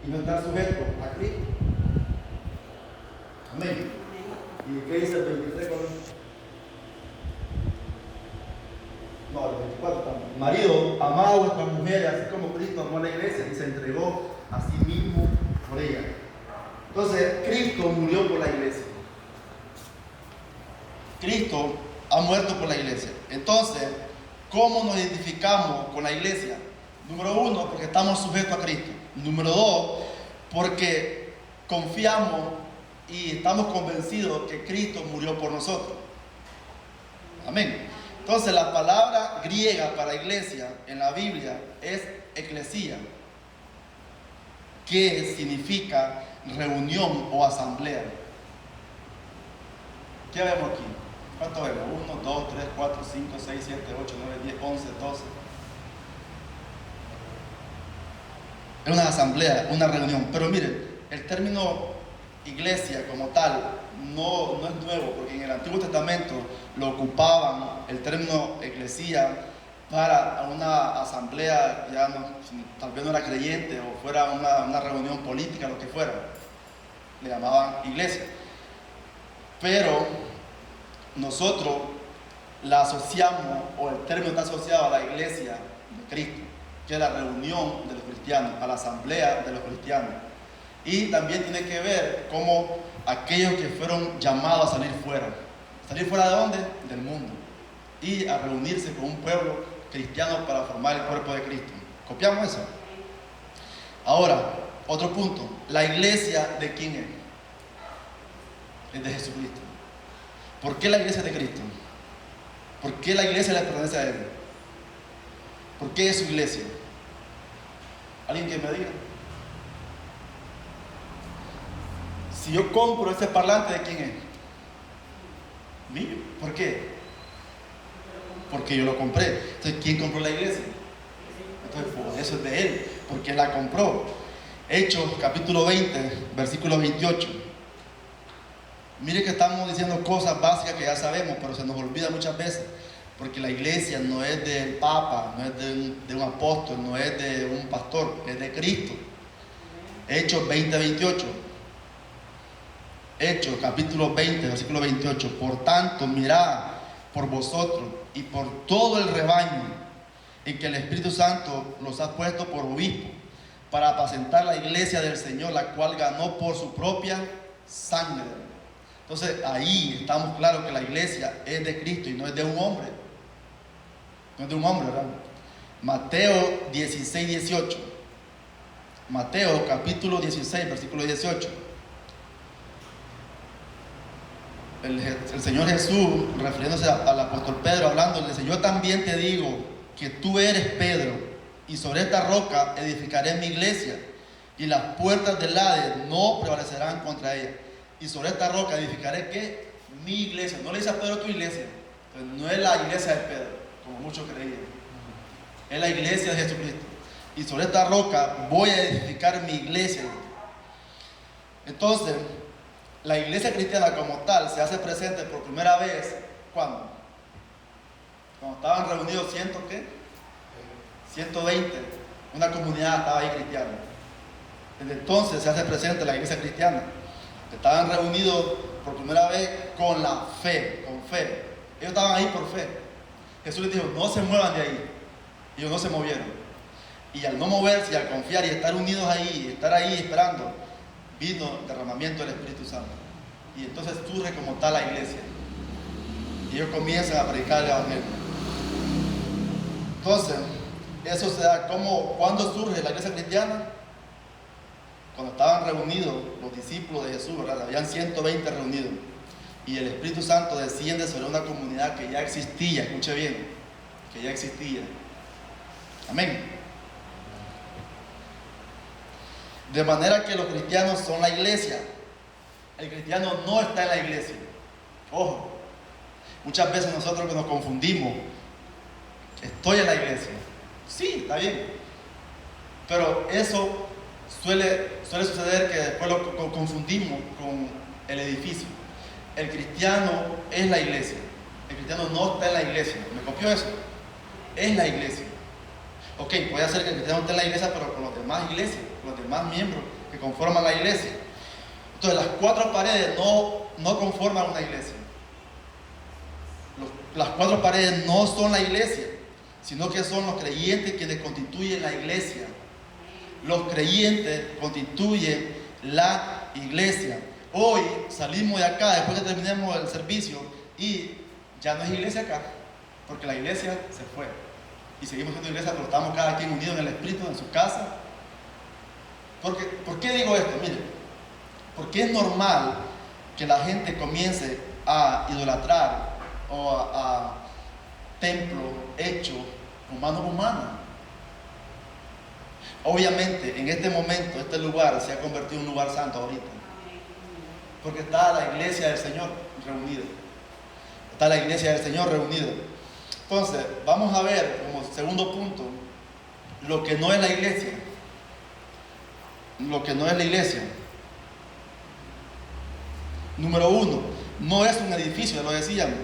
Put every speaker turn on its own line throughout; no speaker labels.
y no estar sujeto a Cristo. Amén. ¿Y qué dice el 23? No, el 24 también. Marido, amad a vuestras mujeres, así como Cristo amó a la iglesia y se entregó a sí mismo por ella. Entonces, Cristo murió por la iglesia. Cristo ha muerto por la iglesia. Entonces, ¿cómo nos identificamos con la iglesia? Número uno, porque estamos sujetos a Cristo. Número dos, porque confiamos y estamos convencidos que Cristo murió por nosotros. Amén. Entonces, la palabra griega para iglesia en la Biblia es eclesía, que significa reunión o asamblea. ¿Qué vemos aquí? ¿Cuánto vemos? 1, 2, 3, 4, 5, 6, 7, 8, 9, 10, 11, 12. Es una asamblea, una reunión. Pero miren, el término iglesia como tal no es nuevo, porque en el Antiguo Testamento lo ocupaban el término eclesía para una asamblea, ya no, tal vez no era creyente o fuera una reunión política, lo que fuera, le llamaban iglesia. Pero nosotros la asociamos, o el término está asociado a la iglesia de Cristo, que es la reunión de los cristianos, a la asamblea de los cristianos. Y también tiene que ver como aquellos que fueron llamados a salir fuera. ¿Salir fuera de dónde? Del mundo. Y a reunirse con un pueblo cristiano para formar el cuerpo de Cristo. ¿Copiamos eso? Ahora, otro punto. ¿La iglesia de quién es? Es de Jesucristo. ¿Por qué la iglesia es de Cristo? ¿Por qué la iglesia le pertenece a Él? ¿Por qué es su iglesia? ¿Alguien que me diga? Si yo compro ese parlante, ¿de quién es? Mío. ¿Por qué? Porque yo lo compré. Entonces, ¿quién compró la iglesia? Entonces, por eso es de Él, porque Él la compró. Hechos capítulo 20, versículo 28. Mire que estamos diciendo cosas básicas que ya sabemos, pero se nos olvida muchas veces, porque la iglesia no es del Papa, no es de un apóstol, no es de un pastor, es de Cristo. Hechos 20, 28. Hechos capítulo 20, versículo 28. Por tanto, mirad por vosotros y por todo el rebaño en que el Espíritu Santo los ha puesto por obispo, para apacentar la iglesia del Señor, la cual ganó por su propia sangre. Entonces ahí estamos claros que la iglesia es de Cristo y no es de un hombre. No es de un hombre, ¿verdad? Mateo 16, 18. Mateo capítulo 16, versículo 18. El Señor Jesús, refiriéndose al apóstol Pedro, hablando, le dice: yo también te digo que tú eres Pedro, y sobre esta roca edificaré mi iglesia, y las puertas del Hades no prevalecerán contra ella. Y sobre esta roca edificaré, ¿qué? Mi iglesia. No le dice a Pedro tu iglesia. Entonces, no es la iglesia de Pedro, como muchos creían. Es la iglesia de Jesucristo. Y sobre esta roca voy a edificar mi iglesia. Entonces, la iglesia cristiana como tal se hace presente por primera vez, ¿cuándo? Cuando estaban reunidos 120, una comunidad estaba ahí cristiana. Desde entonces se hace presente la iglesia cristiana. Estaban reunidos por primera vez con la fe, con fe. Ellos estaban ahí por fe. Jesús les dijo: no se muevan de ahí. Ellos no se movieron. Y al no moverse y al confiar y estar unidos ahí, estar ahí esperando, vino el derramamiento del Espíritu Santo. Y entonces surge como tal la iglesia. Y ellos comienzan a predicar el evangelio. Entonces, eso se da como, ¿cuándo surge la iglesia cristiana? Cuando estaban reunidos los discípulos de Jesús, ¿verdad? Habían 120 reunidos. Y el Espíritu Santo desciende sobre una comunidad que ya existía, escuche bien, que ya existía. Amén. De manera que los cristianos son la iglesia. El cristiano no está en la iglesia. Ojo, muchas veces nosotros nos confundimos. Estoy en la iglesia. Sí, está bien. Pero eso suele suceder, que después lo confundimos con el edificio. El cristiano es la iglesia. El cristiano no está en la iglesia. ¿Me copió eso? Es la iglesia. Ok, puede ser que el cristiano esté en la iglesia, pero con las demás iglesias. los demás miembros que conforman la iglesia. Entonces las cuatro paredes no conforman una iglesia. Las cuatro paredes no son la iglesia, sino que son los creyentes quienes constituyen la iglesia. Los creyentes constituyen la iglesia. Hoy salimos de acá después que terminemos el servicio y ya no es iglesia acá, porque la iglesia se fue. Y seguimos siendo iglesia, pero estamos cada quien unidos en el espíritu, en su casa. ¿Por qué digo esto? Mire, porque es normal que la gente comience a idolatrar o a templos hechos con manos humanas. Obviamente, en este momento, este lugar se ha convertido en un lugar santo ahorita. Porque está la iglesia del Señor reunida. Está la iglesia del Señor reunida. Entonces, vamos a ver como segundo punto, lo que no es la iglesia. Lo que no es la iglesia. Número uno, no es un edificio, ya lo decíamos.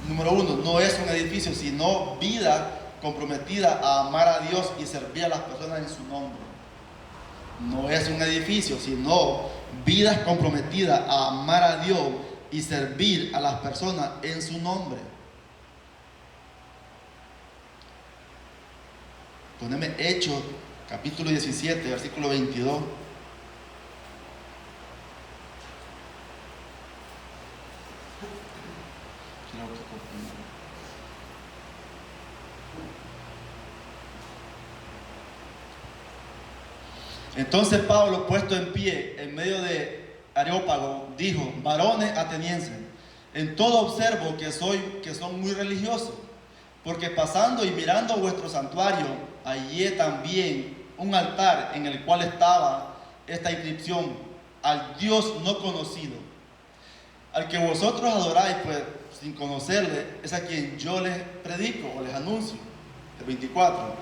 Número uno, no es un edificio, sino vida comprometida a amar a Dios y servir a las personas en su nombre. No es un edificio, sino vidas comprometidas a amar a Dios y servir a las personas en su nombre. Poneme Hechos, capítulo 17, versículo 22. Entonces Pablo, puesto en pie en medio de Areópago, dijo: varones atenienses, en todo observo que son muy religiosos, porque pasando y mirando vuestro santuario, hallé también un altar en el cual estaba esta inscripción: al Dios no conocido, al que vosotros adoráis, pues sin conocerle, es a quien yo les predico o les anuncio. El 24,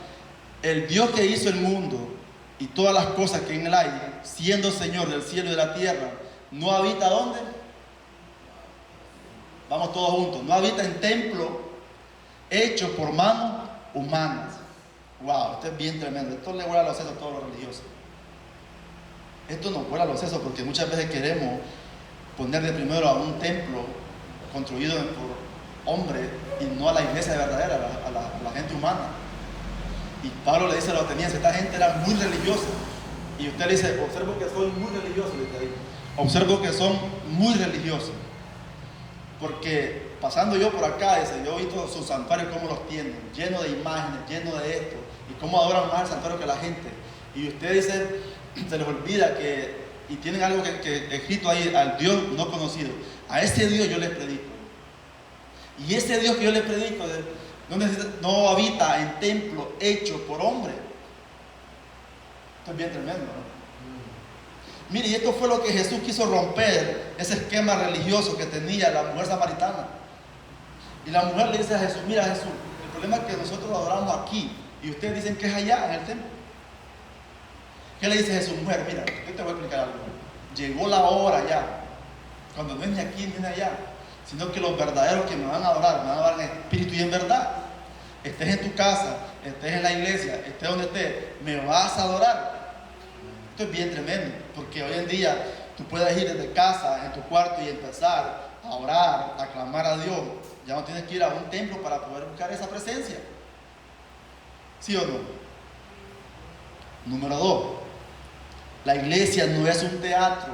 el Dios que hizo el mundo y todas las cosas que en él hay, siendo Señor del cielo y de la tierra, ¿no habita dónde? Vamos todos juntos. No habita en templo hecho por manos humanas. Wow, esto es bien tremendo. Esto le vuela los sesos a todos los religiosos. Esto nos vuela los sesos porque muchas veces queremos poner de primero a un templo construido por hombres y no a la iglesia verdadera, a la gente humana. Y Pablo le dice a los atenienses: esta gente era muy religiosa. Y usted le dice: observo que son muy religiosos. Observo que son muy religiosos. Porque pasando yo por acá, dice, yo he visto sus santuarios cómo los tienen, llenos de imágenes, llenos de esto, y cómo adoran más el santuario que la gente. Y usted dice, se les olvida que, y tienen algo que escrito ahí: al Dios no conocido. A ese Dios yo les predico. Y ese Dios que yo les predico no habita en templo hecho por hombre. Esto es bien tremendo, ¿no? Mire, y esto fue lo que Jesús quiso romper, ese esquema religioso que tenía la mujer samaritana. Y la mujer le dice a Jesús: mira, Jesús, el problema es que nosotros adoramos aquí y ustedes dicen que es allá en el templo. ¿Qué le dice Jesús? Mujer, mira, yo te voy a explicar algo. Llegó la hora ya, cuando no es ni aquí ni allá, sino que los verdaderos que me van a adorar en espíritu y en verdad. Estés en tu casa, estés en la iglesia, estés donde estés, me vas a adorar. Esto es bien tremendo, porque hoy en día tú puedes ir desde casa, en tu cuarto, y empezar a orar, a clamar a Dios. Ya no tienes que ir a un templo para poder buscar esa presencia. ¿Sí o no? Número 2, la iglesia no es un teatro.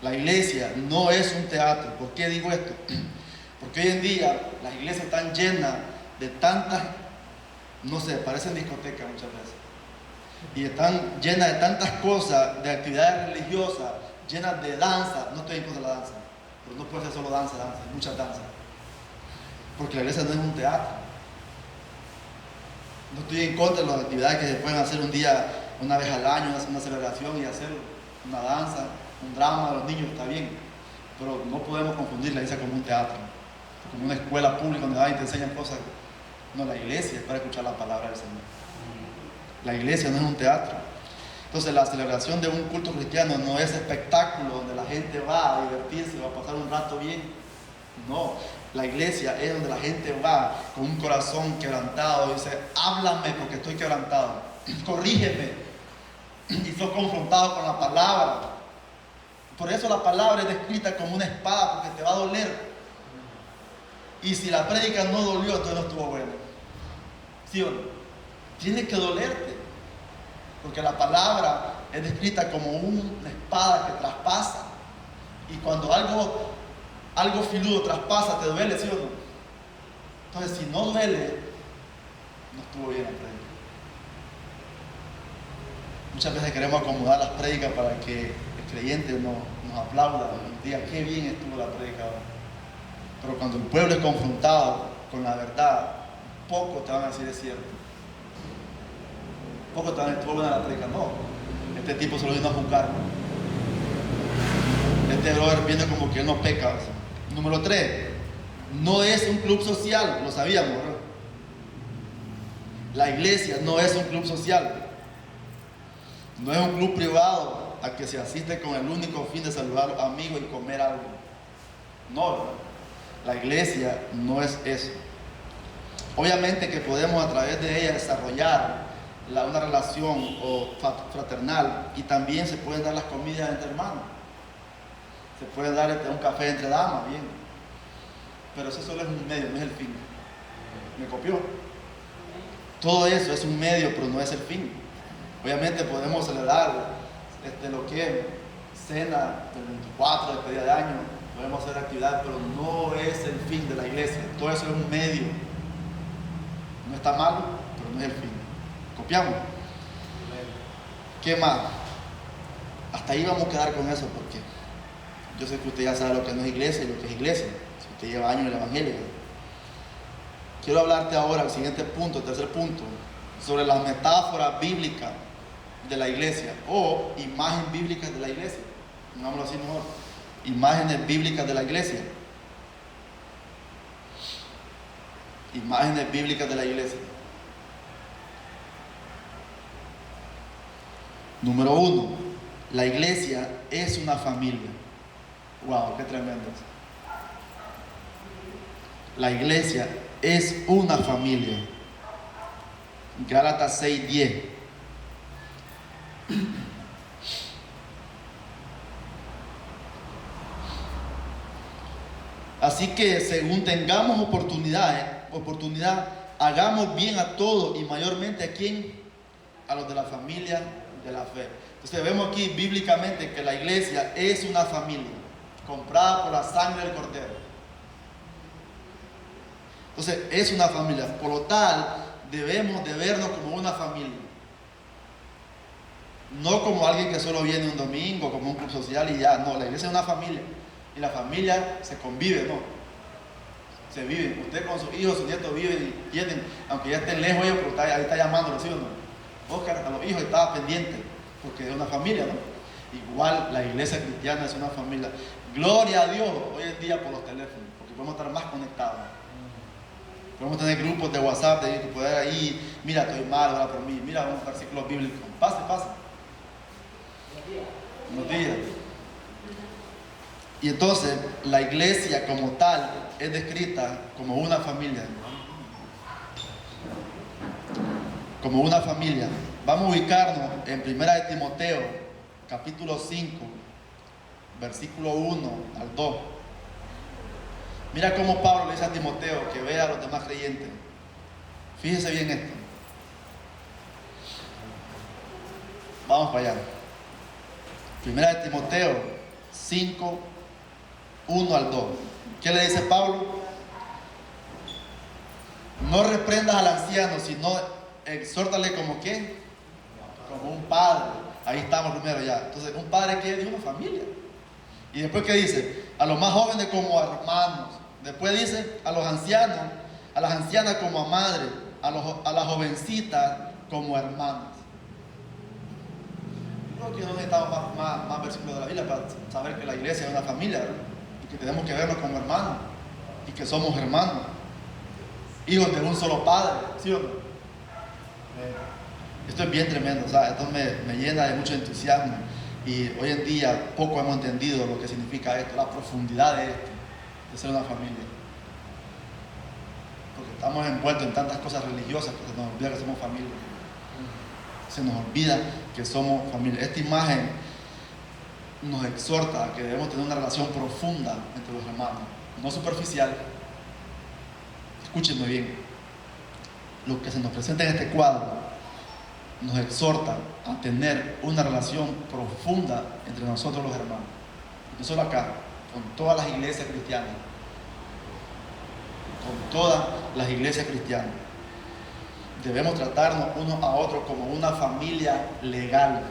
La iglesia no es un teatro. ¿Por qué digo esto? Porque hoy en día las iglesias están llenas de tantas, no sé, parecen discotecas muchas veces. Y están llenas de tantas cosas, de actividades religiosas, llenas de danza. No estoy en contra de la danza, pero no puede ser solo danza, hay muchas danzas. Porque la iglesia no es un teatro. No estoy en contra de las actividades que se pueden hacer un día, una vez al año, hacer una celebración y hacer una danza, un drama de los niños, está bien. Pero no podemos confundir la iglesia como un teatro, como una escuela pública donde te enseñan cosas. No, la iglesia es para escuchar la palabra del Señor. La iglesia no es un teatro. Entonces la celebración de un culto cristiano no es espectáculo donde la gente va a divertirse, va a pasar un rato bien. No, la iglesia es donde la gente va con un corazón quebrantado y dice: háblame porque estoy quebrantado. corrígeme, y sos confrontado con la palabra. Por eso la palabra es descrita como una espada, porque te va a doler. Y si la prédica no dolió, entonces no estuvo buena. ¿Sí o no? Tiene que dolerte, porque la palabra es descrita como una espada que traspasa. Y cuando algo filudo traspasa, te duele, ¿sí o no? Entonces, si no duele, no estuvo bien la prédica. Muchas veces queremos acomodar las prédicas para que el creyente nos aplauda y diga qué bien estuvo la prédica. Pero cuando el pueblo es confrontado con la verdad, pocos te van a decir es cierto. Pocos te van a decir estuvo buena la prédica. No, este tipo se lo vino a juzgar. Este brother viene como que él no peca. Número 3, no es un club social, lo sabíamos, ¿no? La iglesia no es un club social. No es un club privado a que se asiste con el único fin de saludar a los amigos y comer algo. No, ¿verdad? La iglesia no es eso. Obviamente que podemos a través de ella desarrollar una relación fraternal, y también se pueden dar las comidas entre hermanos. Se puede dar un café entre damas, bien. Pero eso solo es un medio, no es el fin. ¿Me copió? Todo eso es un medio, pero no es el fin. Obviamente podemos celebrar lo que es cena del 24, de despedida de año, podemos hacer actividades, pero no es el fin de la iglesia. Todo eso es un medio. No está malo, pero no es el fin. ¿Copiamos? ¿Qué más? Hasta ahí vamos a quedar con eso, porque yo sé que usted ya sabe lo que no es iglesia y lo que es iglesia. Si usted lleva años en el evangelio. Quiero hablarte ahora, el siguiente punto, el tercer punto, sobre las metáforas bíblicas de la iglesia, o imágenes bíblicas de la iglesia. Digámoslo así mejor. Imágenes bíblicas de la iglesia. Imágenes bíblicas de la iglesia. Número 1, la iglesia es una familia. Wow, qué tremendo. La iglesia es una familia. Gálatas 6:10. Así que según tengamos oportunidad, hagamos bien a todos, y mayormente a quién, a los de la familia de la fe. Entonces vemos aquí bíblicamente que la iglesia es una familia comprada por la sangre del Cordero. Entonces es una familia, por lo tal debemos de vernos como una familia, no como alguien que solo viene un domingo, como un club social y ya. No, la iglesia es una familia, y la familia se convive, ¿no? Se vive. Usted con sus hijos, sus nietos viven y tienen, aunque ya estén lejos ellos, pero ahí está llamándolo, ¿sí o no? Oscar a los hijos estaba pendiente, porque es una familia, ¿no? Igual la iglesia cristiana es una familia. Gloria a Dios hoy en día por los teléfonos, porque podemos estar más conectados. Podemos tener grupos de WhatsApp, de poder ahí, mira, estoy mal, ora por mí, mira un versículo bíblico, pase. Buenos días. Y entonces la iglesia como tal es descrita como una familia. Como una familia. Vamos a ubicarnos en 1 de Timoteo, capítulo 5, versículo 1 al 2. Mira cómo Pablo le dice a Timoteo que vea a los demás creyentes. Fíjese bien esto. Vamos para allá. 1 de Timoteo 5, 1 al 2. ¿Qué le dice Pablo? No reprendas al anciano, sino exhórtale como ¿qué? Como un padre. Ahí estamos primero ya. Entonces, un padre que es de una familia. Y después, ¿qué dice? A los más jóvenes como hermanos. Después dice a los ancianos, a las ancianas como a madres, a las jovencitas como hermanas. Creo que no necesitamos más versículos de la Biblia para saber que la iglesia es una familia, ¿verdad? Y que tenemos que vernos como hermanos, y que somos hermanos, hijos de un solo padre, ¿sí o no? Esto es bien tremendo, ¿sabes? Esto me llena de mucho entusiasmo, y hoy en día poco hemos entendido lo que significa esto, la profundidad de esto, de ser una familia. Porque estamos envueltos en tantas cosas religiosas que se nos olvida que somos familia. Se nos olvida que somos familia. Esta imagen nos exhorta a que debemos tener una relación profunda entre los hermanos, no superficial. Escúchenme bien. Lo que se nos presenta en este cuadro nos exhorta a tener una relación profunda entre nosotros los hermanos. No solo acá, con todas las iglesias cristianas. Con todas las iglesias cristianas. Debemos tratarnos unos a otros como una familia legal.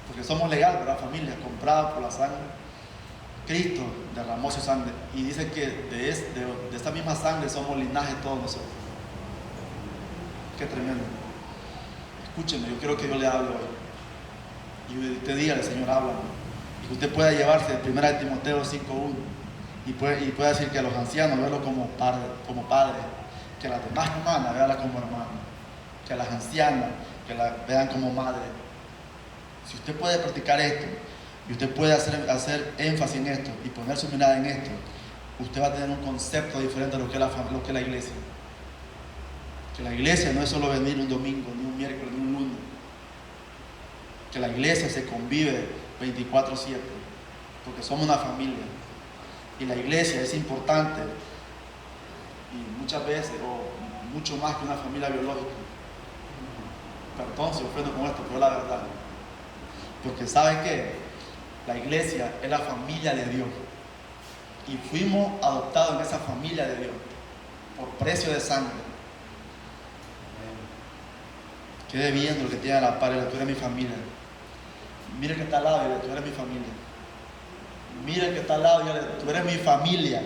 Porque somos legal, ¿verdad? Familia comprada por la sangre. Cristo derramó su sangre. Y dice que de esta misma sangre somos linaje todos nosotros. Qué tremendo. Escúcheme, yo quiero que yo le hable hoy. Y usted diga, el Señor habla. Y que usted pueda llevarse de 1 Timoteo 5:1. Y pueda decir que a los ancianos verlo como padre. Que a las demás hermanas veanla como hermana. Que a las ancianas que la vean como madre. Si usted puede practicar esto y usted puede hacer énfasis en esto y poner su mirada en esto, usted va a tener un concepto diferente de lo que es la iglesia. Que la iglesia no es solo venir un domingo, ni un miércoles, ni un lunes. Que la iglesia se convive 24/7, porque somos una familia. Y la iglesia es importante, y muchas veces, o mucho más que una familia biológica. Perdón si ofendo con esto, pero es la verdad. Porque ¿saben qué? La iglesia es la familia de Dios. Y fuimos adoptados en esa familia de Dios, por precio de sangre. Quede viendo lo que tiene a la par, tú eres mi familia. Mira el que está al lado y dile, tú eres mi familia. Mira el que está al lado y dile, tú eres mi familia.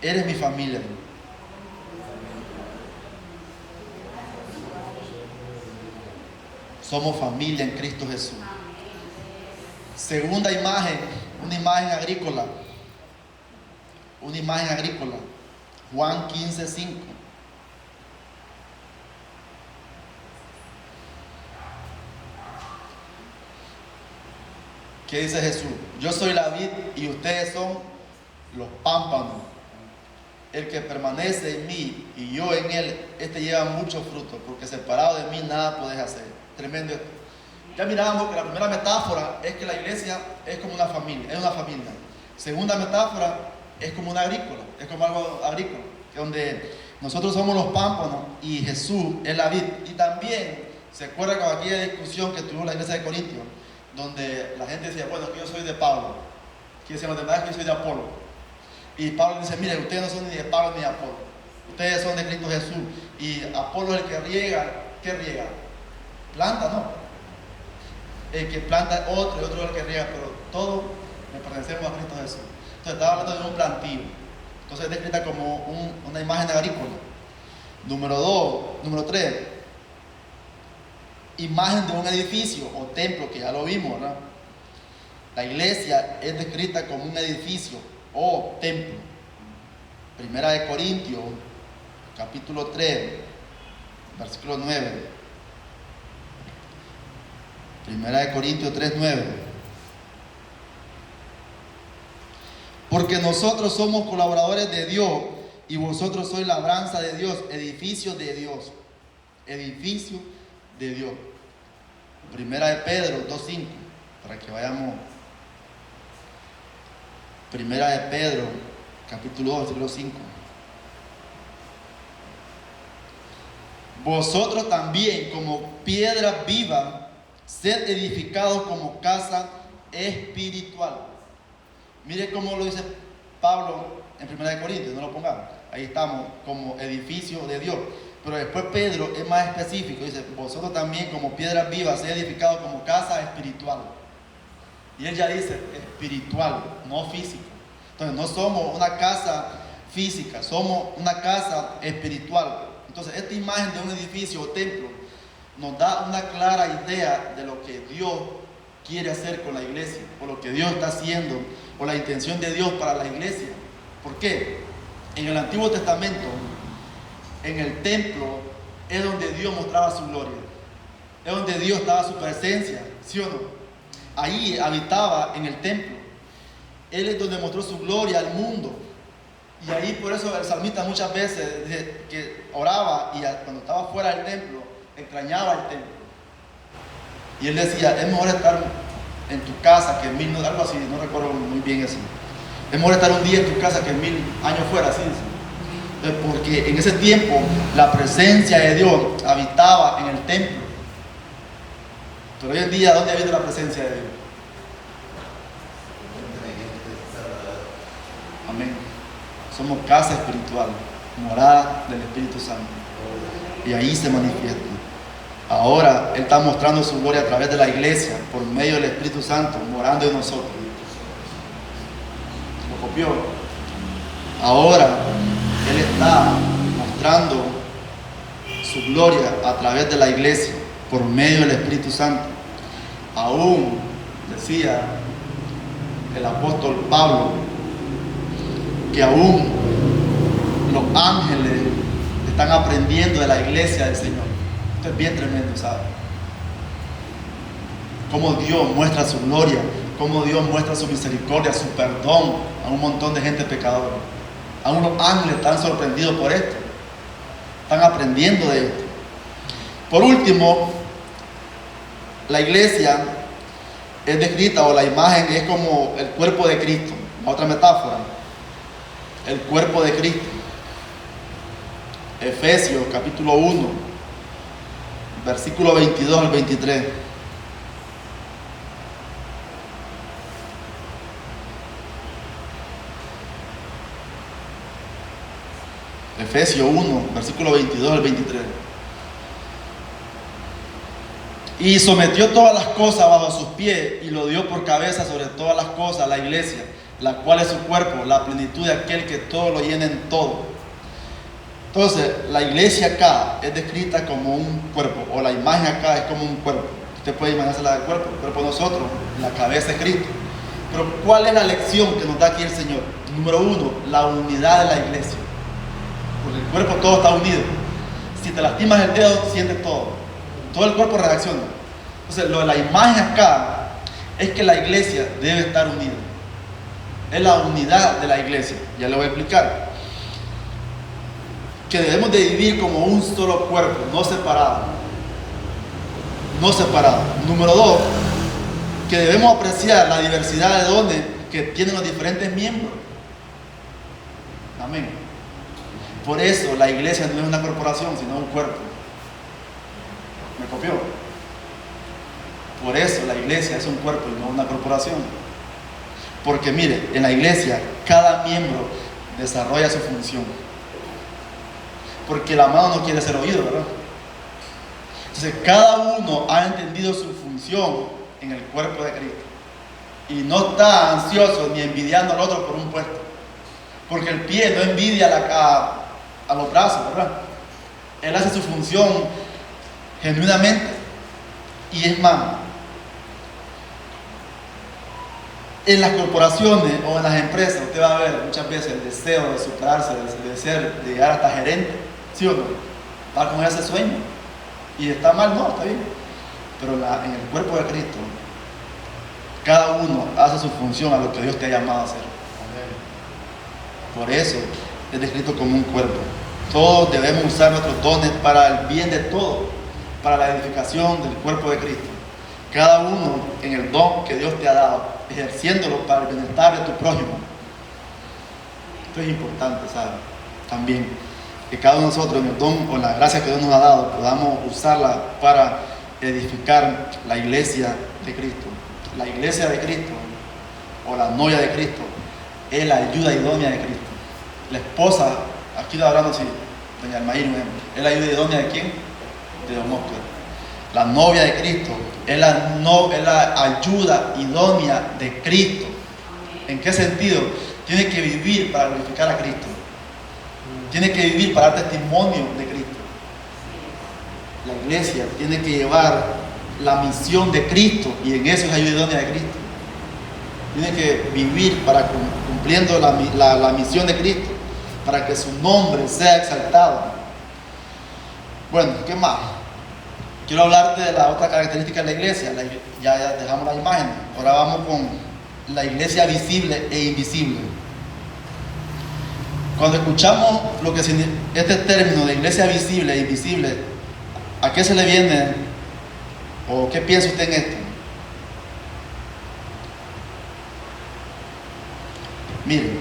Eres mi familia. Somos familia en Cristo Jesús. Segunda imagen, una imagen agrícola. Una imagen agrícola. Juan 15:5. ¿Qué dice Jesús? Yo soy la vid y ustedes son los pámpanos. El que permanece en mí y yo en él, este lleva mucho fruto, porque separado de mí nada podés hacer. Tremendo esto. Ya mirábamos que la primera metáfora es que la iglesia es como una familia, es una familia. Segunda metáfora es como una agrícola, es como algo agrícola, donde nosotros somos los pámpanos y Jesús es la vid. Y también se acuerda con aquella discusión que tuvo la iglesia de Corintios, donde la gente decía, bueno, que yo soy de Pablo, que decían los demás que yo soy de Apolo. Y Pablo dice, miren, ustedes no son ni de Pablo ni de Apolo, ustedes son de Cristo Jesús. Y Apolo es el que riega. ¿Qué riega? Planta, ¿no? El que planta otro y otro es el que riega, pero todos le pertenecemos a Cristo Jesús. Entonces estaba hablando de un plantío. Entonces es descrita como una imagen agrícola. Número 3, imagen de un edificio o templo, que ya lo vimos, ¿no? La iglesia es descrita como un edificio o templo. 1 Corintios, capítulo 3, versículo 9. 1 Corintios 3:9. Porque nosotros somos colaboradores de Dios y vosotros sois labranza de Dios, edificio de Dios. Edificio de Dios. 1 Pedro 2:5, para que vayamos. 1 Pedro, capítulo 2, versículo 5. Vosotros también, como piedra viva, sed edificados como casa espiritual. Mire cómo lo dice Pablo en 1 Corintios, no lo pongamos. Ahí estamos, como edificio de Dios. Pero después Pedro es más específico, dice, vosotros también como piedras vivas, sed edificados como casa espiritual. Y él ya dice espiritual, no físico. Entonces no somos una casa física, somos una casa espiritual. Entonces esta imagen de un edificio o templo nos da una clara idea de lo que Dios quiere hacer con la iglesia, o lo que Dios está haciendo, o la intención de Dios para la iglesia. ¿Por qué? En el Antiguo Testamento, en el templo, es donde Dios mostraba su gloria, es donde Dios daba su presencia, ¿sí o no? Ahí habitaba en el templo. Él es donde mostró su gloria al mundo. Y ahí por eso el salmista muchas veces que oraba y cuando estaba fuera del templo, extrañaba el templo. Y él decía, es mejor estar en tu casa que 1000, algo así, no recuerdo muy bien eso. Es mejor estar un día en tu casa que 1000 años fuera, así dice. Porque en ese tiempo la presencia de Dios habitaba en el templo. Pero hoy en día, ¿dónde habita la presencia de Dios? Amén. Somos casa espiritual, morada del Espíritu Santo. Y ahí se manifiesta. Ahora Él está mostrando su gloria a través de la iglesia, por medio del Espíritu Santo, morando en nosotros. ¿Lo copió? Ahora Él está mostrando su gloria a través de la iglesia, por medio del Espíritu Santo. Aún decía el apóstol Pablo que aún los ángeles están aprendiendo de la iglesia del Señor. Esto es bien tremendo, ¿sabes? Cómo Dios muestra su gloria, cómo Dios muestra su misericordia, su perdón a un montón de gente pecadora. Aún los ángeles están sorprendidos por esto, están aprendiendo de esto. Por último, la iglesia es descrita, o la imagen es como el cuerpo de Cristo. Otra metáfora, el cuerpo de Cristo. Efesios capítulo 1, versículo 22 al 23. Efesios 1, versículo 22 al 23. Y sometió todas las cosas bajo sus pies y lo dio por cabeza sobre todas las cosas a la iglesia, la cual es su cuerpo, la plenitud de aquel que todo lo llena en todo. Entonces, la iglesia acá es descrita como un cuerpo, o la imagen acá es como un cuerpo. Usted puede imaginarse la del cuerpo, el cuerpo de nosotros, la cabeza es Cristo. Pero ¿cuál es la lección que nos da aquí el Señor? Número 1, la unidad de la iglesia. Porque el cuerpo todo está unido. Si te lastimas el dedo, sientes todo. Todo el cuerpo reacciona. Entonces, lo de la imagen acá es que la iglesia debe estar unida. Es la unidad de la iglesia. Ya le voy a explicar. Que debemos de vivir como un solo cuerpo, no separado. No separado. Número 2, que debemos apreciar la diversidad de dones que tienen los diferentes miembros. Amén. Por eso la iglesia no es una corporación, sino un cuerpo. ¿Me copió? Por eso la iglesia es un cuerpo y no una corporación. Porque mire, en la iglesia cada miembro desarrolla su función. Porque la mano no quiere ser oído, ¿verdad? Entonces cada uno ha entendido su función en el cuerpo de Cristo. Y no está ansioso ni envidiando al otro por un puesto. Porque el pie no envidia a los brazos, ¿verdad? Él hace su función genuinamente. Y es más, en las corporaciones o en las empresas usted va a ver muchas veces el deseo de superarse, de llegar hasta gerente, ¿sí o no? Va con ese sueño. Y está mal, no, está bien. Pero en el cuerpo de Cristo, cada uno hace su función a lo que Dios te ha llamado a hacer. Por eso es descrito como un cuerpo. Todos debemos usar nuestros dones para el bien de todos, para la edificación del cuerpo de Cristo. Cada uno en el don que Dios te ha dado, ejerciéndolo para el bienestar de tu prójimo. Esto es importante, ¿sabes? También que cada uno de nosotros en el don o la gracia que Dios nos ha dado podamos usarla para edificar la iglesia de Cristo. La iglesia de Cristo o la novia de Cristo es la ayuda idónea de Cristo. La esposa, aquí está hablando así, doña Almaír, ¿es la ayuda idónea de quién? De Don Oscar. La novia de Cristo es la ayuda idónea de Cristo. ¿En qué sentido? Tiene que vivir para glorificar a Cristo. Tiene que vivir para dar testimonio de Cristo. La iglesia tiene que llevar la misión de Cristo y en eso es ayuda idónea de Cristo. Tiene que vivir para cumpliendo la misión de Cristo, para que su nombre sea exaltado. Bueno, ¿qué más? Quiero hablarte de la otra característica de la iglesia. Ya dejamos la imagen. Ahora vamos con la iglesia visible e invisible. Cuando escuchamos este término de iglesia visible e invisible, ¿A qué se le viene o qué piensa usted en esto? Miren,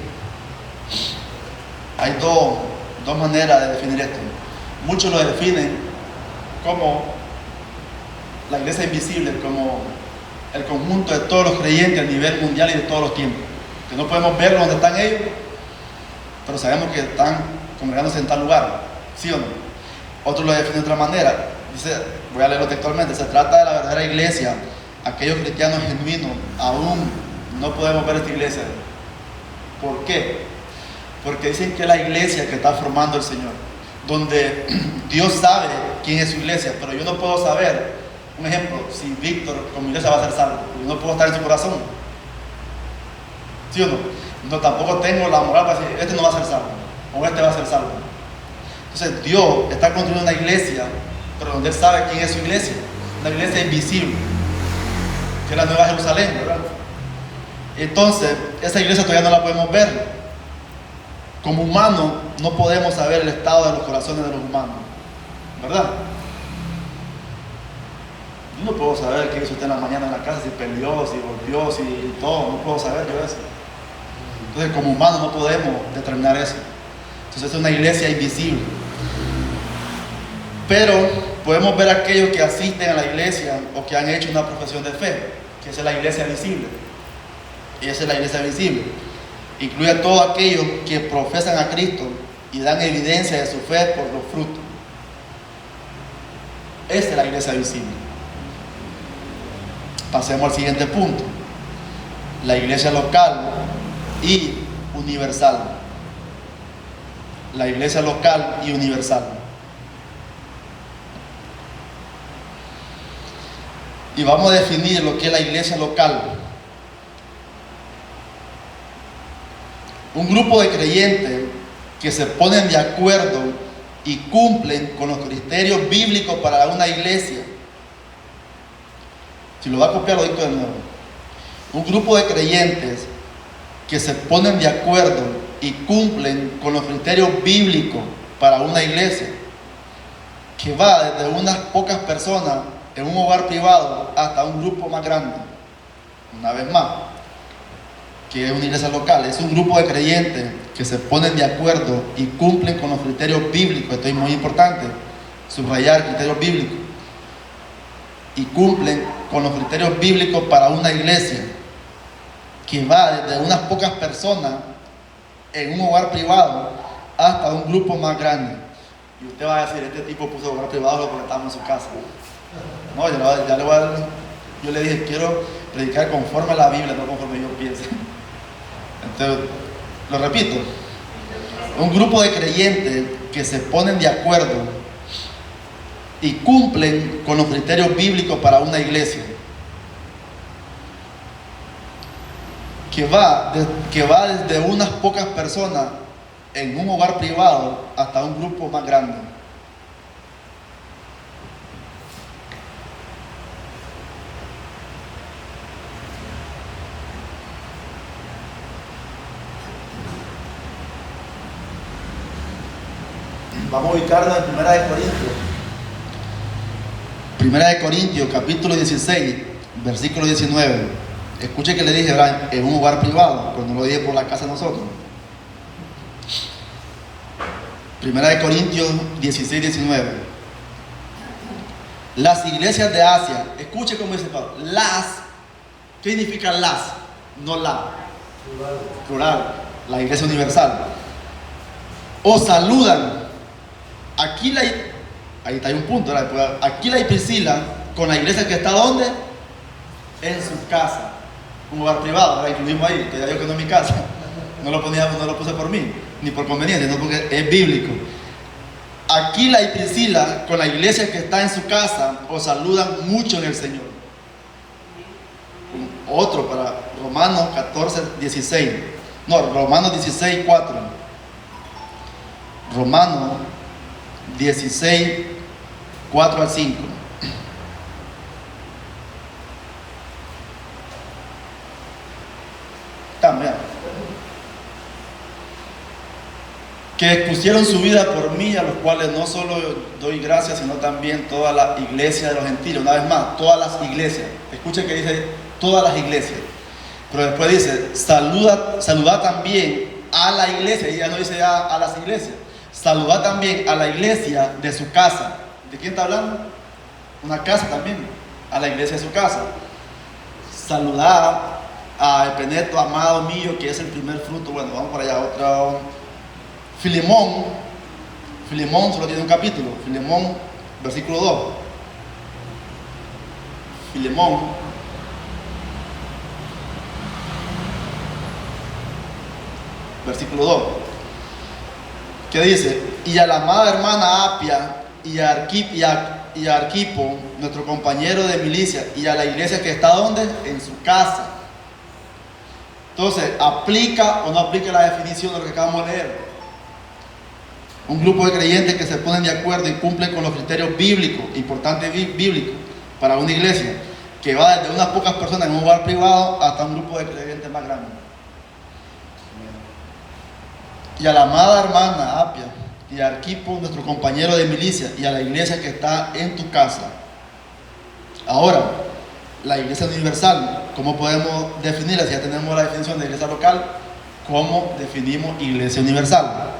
hay dos maneras de definir esto. Muchos lo definen como la iglesia invisible, como el conjunto de todos los creyentes a nivel mundial y de todos los tiempos. Que no podemos verlo donde están ellos, pero sabemos que están congregándose en tal lugar, ¿sí o no? Otros lo definen de otra manera. Dice, voy a leerlo textualmente, se trata de la verdadera iglesia, aquellos cristianos genuinos. Aún no podemos ver esta iglesia. ¿Por qué? Porque dicen que es la iglesia que está formando el Señor, donde Dios sabe quién es su iglesia, pero yo no puedo saber, un ejemplo, si Víctor como iglesia va a ser salvo. Yo no puedo estar en su corazón, ¿sí o no? No, tampoco tengo la moral para decir, este no va a ser salvo, o este va a ser salvo. Entonces Dios está construyendo una iglesia, pero donde Él sabe quién es su iglesia, una iglesia invisible, que es la Nueva Jerusalén, ¿verdad? Entonces, esa iglesia todavía no la podemos ver. Como humanos, no podemos saber el estado de los corazones de los humanos, ¿verdad? Yo no puedo saber qué hizo usted en la mañana en la casa, si peleó, si golpeó, si todo, no puedo saber yo eso. Entonces, como humanos no podemos determinar eso. Entonces, es una iglesia invisible. Pero podemos ver a aquellos que asisten a la iglesia o que han hecho una profesión de fe, que esa es la iglesia visible. Y esa es la iglesia visible. Incluye a todos aquellos que profesan a Cristo y dan evidencia de su fe por los frutos. Esa es la iglesia visible. Pasemos al siguiente punto. La iglesia local y universal. La iglesia local y universal. Y vamos a definir lo que es la iglesia local. Un grupo de creyentes que se ponen de acuerdo y cumplen con los criterios bíblicos para una iglesia. Si lo va a copiar, lo dicto de nuevo. Un grupo de creyentes que se ponen de acuerdo y cumplen con los criterios bíblicos para una iglesia, que va desde unas pocas personas en un hogar privado hasta un grupo más grande. Una vez más, que es una iglesia local, es un grupo de creyentes que se ponen de acuerdo y cumplen con los criterios bíblicos. Esto es muy importante, subrayar criterios bíblicos, y cumplen con los criterios bíblicos para una iglesia, que va desde unas pocas personas en un hogar privado hasta un grupo más grande. Y usted va a decir, este tipo puso hogar privado porque estamos en su casa. No, yo le dije, quiero predicar conforme a la Biblia, no conforme yo piense. Entonces, lo repito, un grupo de creyentes que se ponen de acuerdo y cumplen con los criterios bíblicos para una iglesia, que va desde unas pocas personas en un hogar privado hasta un grupo más grande. Vamos a ubicarnos en Primera de Corintios. Primera de Corintios, capítulo 16, versículo 19. Escuche que le dije, ¿verdad? En un hogar privado, pues no lo dije por la casa de nosotros. Primera de Corintios 16, 19. Las iglesias de Asia, escuche cómo dice Pablo, ¿qué significa las? No la. Plural, la iglesia universal. Os saludan. Ahí está, hay un punto, ¿verdad? Aquila y Priscila, con la iglesia que está ¿dónde? En su casa. Un hogar privado, ¿verdad? Incluimos ahí, te digo que no es mi casa. No lo puse por mí, ni por conveniencia, sino porque es bíblico. Aquila y Priscila, con la iglesia que está en su casa, os saludan mucho en el Señor. Otro para Romanos 14, 16. No, Romanos 16, 4. Romanos 16, 4 al 5. También. que expusieron su vida por mí, a los cuales no solo doy gracias, sino también toda la iglesia de los gentiles. Una vez más, todas las iglesias. Escuchen que dice todas las iglesias. Pero después dice, saluda también a la iglesia. Y ya no dice a las iglesias. Saluda también a la iglesia de su casa. ¿De quién está hablando? Una casa también. A la iglesia de su casa. Saludar a Epeneto, amado mío, que es el primer fruto. Bueno, vamos por allá. Otro. Filemón solo tiene un capítulo. Filemón, versículo 2. Filemón, versículo 2. ¿Qué dice? Y a la amada hermana Apia y a Arquipo, nuestro compañero de milicia, y a la iglesia que está ¿dónde? En su casa. Entonces, ¿aplica o no aplica la definición de lo que acabamos de leer? Un grupo de creyentes que se ponen de acuerdo y cumplen con los criterios bíblicos, importantes bíblicos, para una iglesia, que va desde unas pocas personas en un lugar privado hasta un grupo de creyentes más grande. Y a la amada hermana Apia y a Arquipo, nuestro compañero de milicia, y a la iglesia que está en tu casa. Ahora, la iglesia universal, ¿cómo podemos definirla? Si ya tenemos la definición de iglesia local, ¿cómo definimos iglesia universal?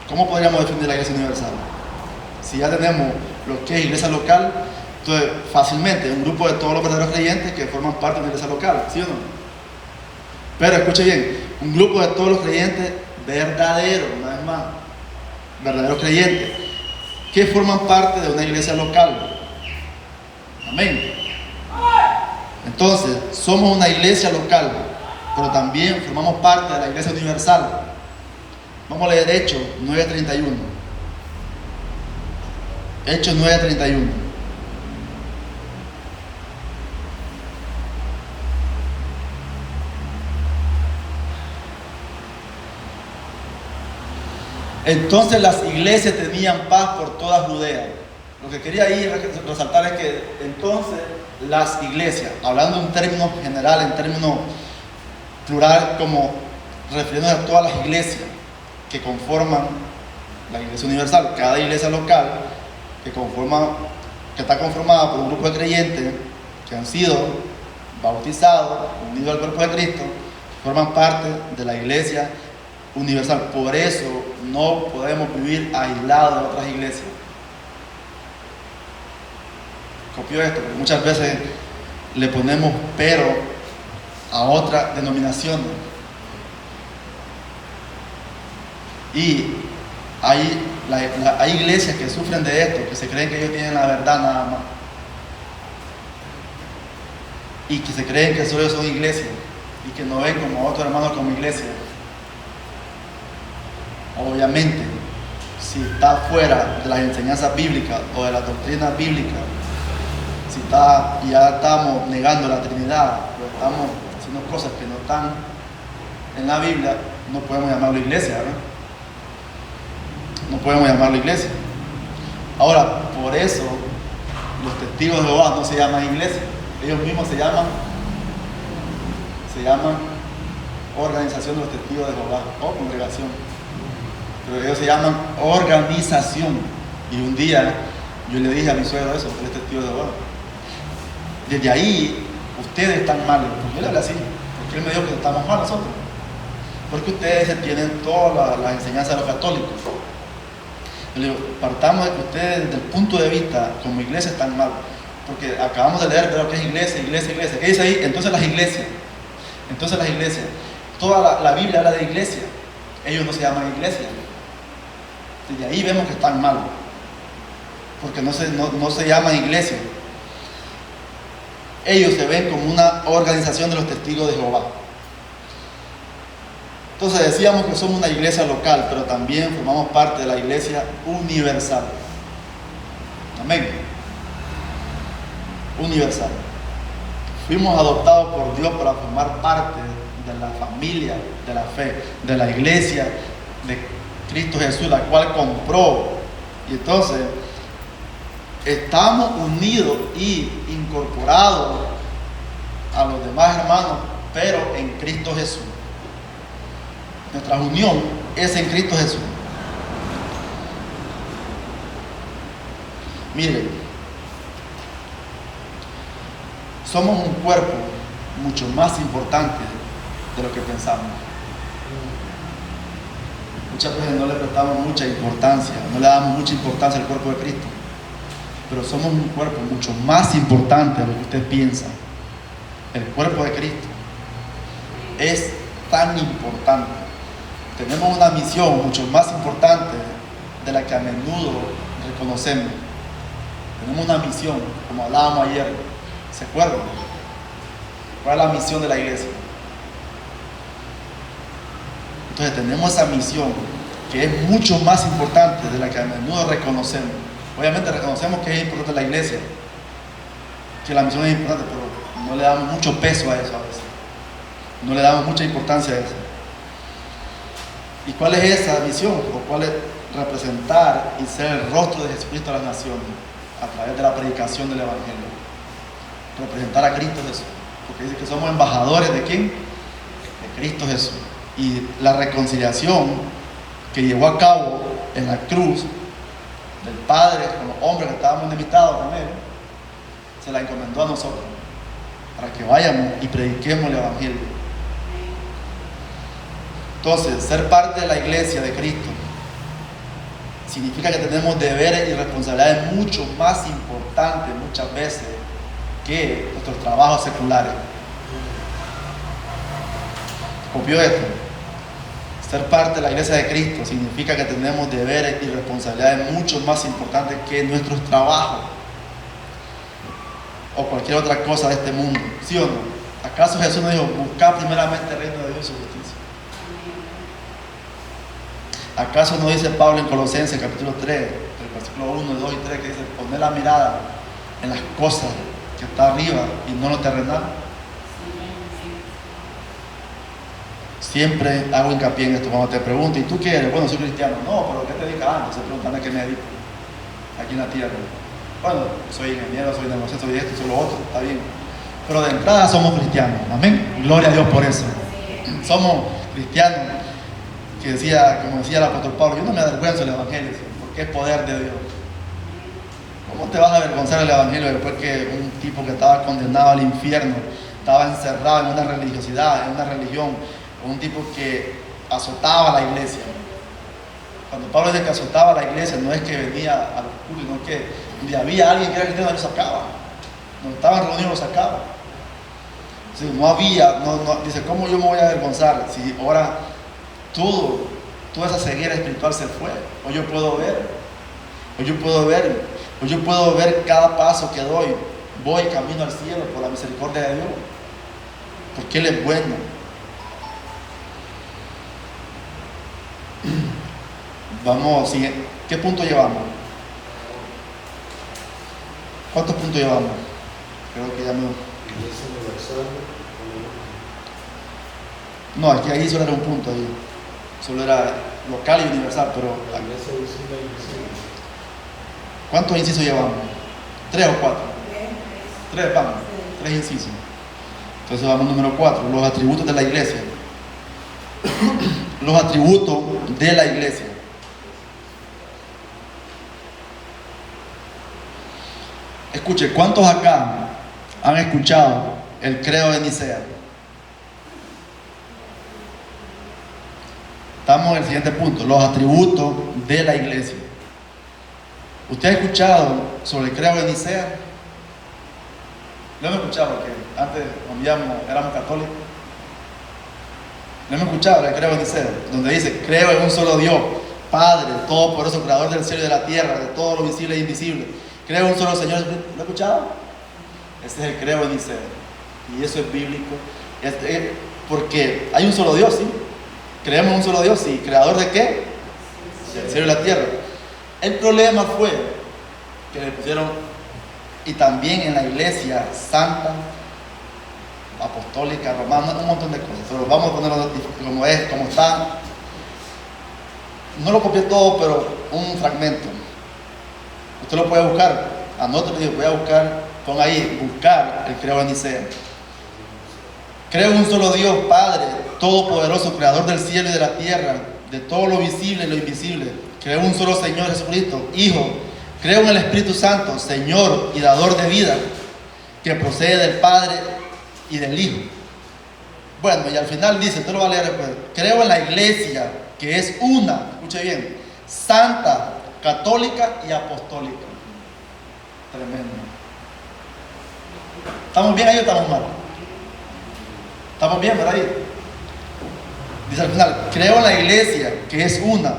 ¿Cómo podríamos definir la iglesia universal? Si ya tenemos lo que es iglesia local, entonces fácilmente un grupo de todos los verdaderos creyentes que forman parte de una iglesia local, ¿sí o no? Pero escuche bien, un grupo de todos los creyentes verdaderos, una vez más, verdaderos creyentes, que forman parte de una iglesia local. Amén. Entonces, somos una iglesia local, pero también formamos parte de la iglesia universal. Vamos a leer Hechos 9:31. Hechos 9:31. Entonces las iglesias tenían paz por toda Judea. Lo que quería ahí resaltar es que entonces las iglesias, hablando en términos generales, en términos plural, como refiriéndose a todas las iglesias que conforman la iglesia universal, cada iglesia local que está conformada por un grupo de creyentes que han sido bautizados, unidos al cuerpo de Cristo, forman parte de la iglesia universal. Por eso no podemos vivir aislados de otras iglesias. Copio esto, porque muchas veces le ponemos pero a otras denominaciones. Y hay iglesias que sufren de esto, que se creen que ellos tienen la verdad nada más. Y que se creen que solo son iglesias y que no ven como otros hermanos como iglesia. Obviamente, si está fuera de las enseñanzas bíblicas o de la doctrina bíblica, ya estamos negando la Trinidad, o estamos haciendo cosas que no están en la Biblia, no podemos llamarlo iglesia, ¿verdad? No podemos llamarlo iglesia. Ahora, por eso los testigos de Jehová no se llaman iglesia, ellos mismos se llaman organización de los testigos de Jehová o congregación, pero ellos se llaman organización. Y un día yo le dije a mi suegro eso, que él es testigo de Jehová. Desde ahí ustedes están mal. Yo le hablé así, porque él me dijo que estamos mal nosotros, porque ustedes tienen todas las enseñanzas de los católicos. Yo le digo, partamos de que ustedes desde el punto de vista como iglesia están mal, porque acabamos de leer lo que es iglesia. ¿Qué dice ahí? Entonces las iglesias, toda la Biblia habla de iglesia, ellos no se llaman iglesia. Desde ahí vemos que están mal, porque no se llaman iglesia. Ellos se ven como una organización de los testigos de Jehová. Entonces decíamos que somos una iglesia local, pero también formamos parte de la iglesia universal. Amén. Universal. Fuimos adoptados por Dios para formar parte de la familia de la fe, de la iglesia de Cristo Jesús, la cual compró. Y entonces estamos unidos y incorporados a los demás hermanos, pero en Cristo Jesús. Nuestra unión es en Cristo Jesús. Miren, somos un cuerpo mucho más importante de lo que pensamos. Muchas veces no le prestamos mucha importancia, no le damos mucha importancia al cuerpo de Cristo, pero somos un cuerpo mucho más importante de lo que usted piensa. El cuerpo de Cristo es tan importante. Tenemos una misión mucho más importante de la que a menudo reconocemos. Tenemos una misión, como hablábamos ayer, ¿se acuerdan? ¿Cuál es la misión de la iglesia? Entonces tenemos esa misión que es mucho más importante de la que a menudo reconocemos. Obviamente reconocemos que es importante la iglesia, que la misión es importante, pero no le damos mucho peso a eso a veces. No le damos mucha importancia a eso. ¿Y cuál es esa misión? ¿O cuál es? Representar y ser el rostro de Jesucristo a las naciones a través de la predicación del Evangelio. Representar a Cristo Jesús. Porque dice que somos embajadores ¿de quién? De Cristo Jesús. Y la reconciliación que llevó a cabo en la cruz del Padre con los hombres que estábamos enemistados con Él, se la encomendó a nosotros para que vayamos y prediquemos el Evangelio. Entonces, ser parte de la iglesia de Cristo significa que tenemos deberes y responsabilidades mucho más importantes muchas veces que nuestros trabajos seculares. ¿Copió esto? Ser parte de la iglesia de Cristo significa que tenemos deberes y responsabilidades mucho más importantes que nuestros trabajos o cualquier otra cosa de este mundo. ¿Sí o no? ¿Acaso Jesús nos dijo, buscad primeramente el reino de Dios y su justicia? ¿Acaso no dice Pablo en Colosenses capítulo 3, el versículo 1, 2 y 3, que dice, poner la mirada en las cosas que está arriba y no en lo terrenal? Siempre hago hincapié en esto. Cuando te pregunto, ¿y tú qué eres? Bueno, soy cristiano. No, pero ¿qué te dedicas? No sé, preguntan a qué me dedico aquí en la tierra. Bueno, soy ingeniero, soy negociante, soy esto, soy lo otro, está bien. Pero de entrada somos cristianos. Amén. Gloria a Dios por eso. Somos cristianos. Que decía, como decía el apóstol Pablo, yo no me avergüenzo del Evangelio, porque es poder de Dios. ¿Cómo te vas a avergonzar del Evangelio después que un tipo que estaba condenado al infierno, estaba encerrado en una religiosidad, en una religión, un tipo que azotaba a la iglesia? Cuando Pablo dice que azotaba a la iglesia, no es que venía a los cultos, no es que donde había alguien que era cristiano, lo sacaba. Donde estaban reunidos, lo sacaba. Sí, no había, dice, ¿cómo yo me voy a avergonzar si ahora toda esa ceguera espiritual se fue? Hoy yo puedo ver cada paso que doy. Voy camino al cielo por la misericordia de Dios, porque Él es bueno. Vamos, siguiente. ¿Qué punto llevamos? ¿Cuántos puntos llevamos? Creo que ya no. No, es que ahí solo era un punto ahí. Solo era local y universal, pero ¿cuántos incisos llevamos? ¿3 o 4? 3, vamos. 3 incisos. Entonces vamos número 4, los atributos de la iglesia. Los atributos de la iglesia. Escuche, ¿cuántos acá han escuchado el credo de Nicea? Estamos en el siguiente punto, los atributos de la iglesia. ¿Usted ha escuchado sobre el credo de Nicea? Lo hemos escuchado porque antes cuando éramos católicos. Lo hemos escuchado el credo de Nicea, donde dice, creo en un solo Dios, Padre, todopoderoso, creador del cielo y de la tierra, de todo lo visible e invisible. Creo en un solo Señor. ¿Lo he escuchado? Ese es el credo de Nicea. Y eso es bíblico. Porque hay un solo Dios, ¿sí? Creemos en un solo Dios, ¿sí? ¿Creador de qué? Del cielo y la tierra. El problema fue que le pusieron, y también en la iglesia santa, apostólica, romana, un montón de cosas. Pero vamos a ponerlo como es, como está. No lo copié todo, pero un fragmento. Usted lo puede buscar, anótelo y voy a buscar, pon ahí, buscar el credo de Nicea. Creo en un solo Dios, Padre, todopoderoso, creador del cielo y de la tierra, de todo lo visible y lo invisible. Creo en un solo Señor Jesucristo, Hijo. Creo en el Espíritu Santo, Señor y dador de vida, que procede del Padre y del Hijo. Bueno, y al final dice, usted lo va a leer después. Creo en la iglesia, que es una, escuche bien, santa, católica y apostólica. Tremendo. ¿Estamos bien ahí o estamos mal? ¿Estamos bien, verdad? Dice al final, creo en la iglesia, que es una,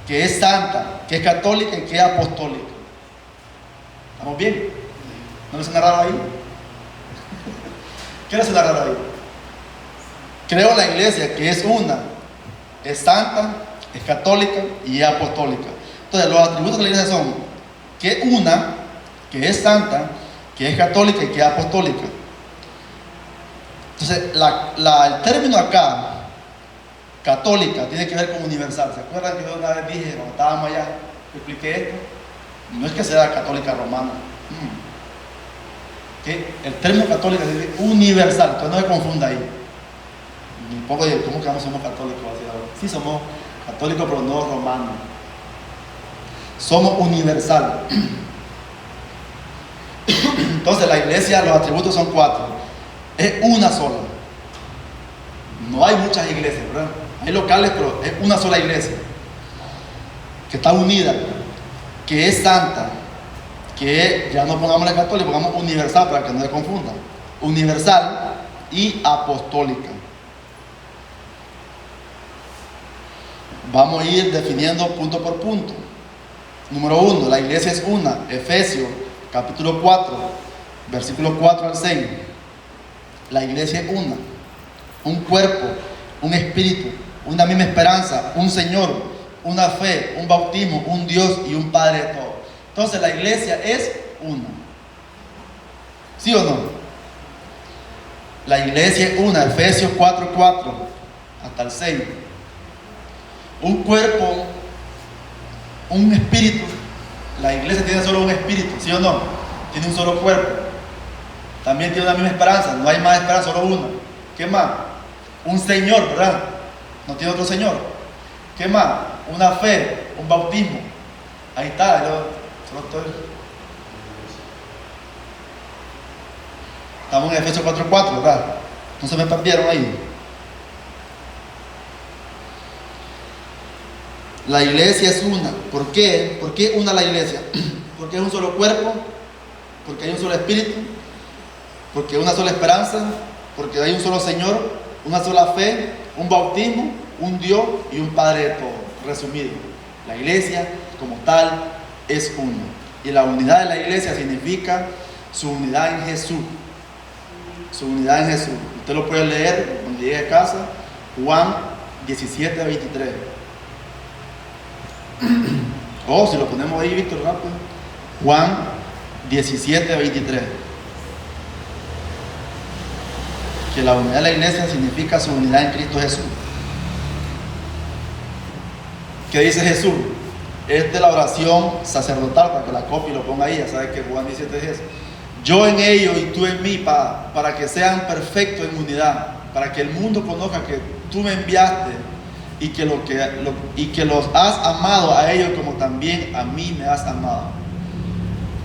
que es santa, que es católica y que es apostólica. ¿Estamos bien? ¿No le suena raro ahí? ¿Qué le suena raro ahí? Creo en la iglesia, que es una, es santa, es católica y es apostólica. Entonces, los atributos de la iglesia son que una, que es santa, que es católica y que es apostólica. Entonces, el término acá, católica, tiene que ver con universal. ¿Se acuerdan que yo una vez dije, cuando estábamos allá, expliqué esto? No es que sea católica romana. Que el término católica es universal, entonces no se confunda ahí. Un poco de cómo que no somos católicos. Sí, somos católicos, pero no romanos. Somos universal. Entonces, la iglesia, los atributos son 4. Es una sola. No hay muchas iglesias, ¿verdad? Hay locales, pero es una sola iglesia que está unida, que es santa, que es, ya no pongamos la católica, pongamos universal para que no se confundan. Universal y apostólica. Vamos a ir definiendo punto por punto. Número 1, la iglesia es una. Efesios capítulo 4, versículos 4 al 6. La iglesia es una. Un cuerpo, un espíritu, una misma esperanza, un Señor, una fe, un bautismo, un Dios y un Padre de todo. Entonces la iglesia es una. ¿Sí o no? La iglesia es una. Efesios 4:4 hasta el 6. Un cuerpo, un espíritu. La iglesia tiene solo un espíritu, ¿sí o no? Tiene un solo cuerpo. También tiene una misma esperanza. No hay más esperanza, solo una. ¿Qué más? Un Señor, ¿verdad? No tiene otro Señor. ¿Qué más? Una fe, un bautismo. Ahí está. Solo estoy. Estamos en Efesios 4:4, ¿verdad? No se me perdieron ahí. La iglesia es una. ¿Por qué? ¿Por qué una la iglesia? Porque es un solo cuerpo, porque hay un solo espíritu, porque hay una sola esperanza, porque hay un solo Señor, una sola fe, un bautismo, un Dios y un Padre de todo. Resumido, la iglesia como tal es uno. Y la unidad de la iglesia significa su unidad en Jesús. Su unidad en Jesús. Usted lo puede leer cuando llegue a casa. Juan 17:23. O si lo ponemos ahí, Víctor, rápido. Juan 17:23. Que la unidad de la iglesia significa su unidad en Cristo Jesús. ¿Qué dice Jesús? Es de la oración sacerdotal, para que la copie y lo ponga ahí. Ya sabes que Juan 17 es eso. Yo en ellos y tú en mí, para que sean perfectos en unidad, para que el mundo conozca que tú me enviaste y que los has amado a ellos como también a mí me has amado.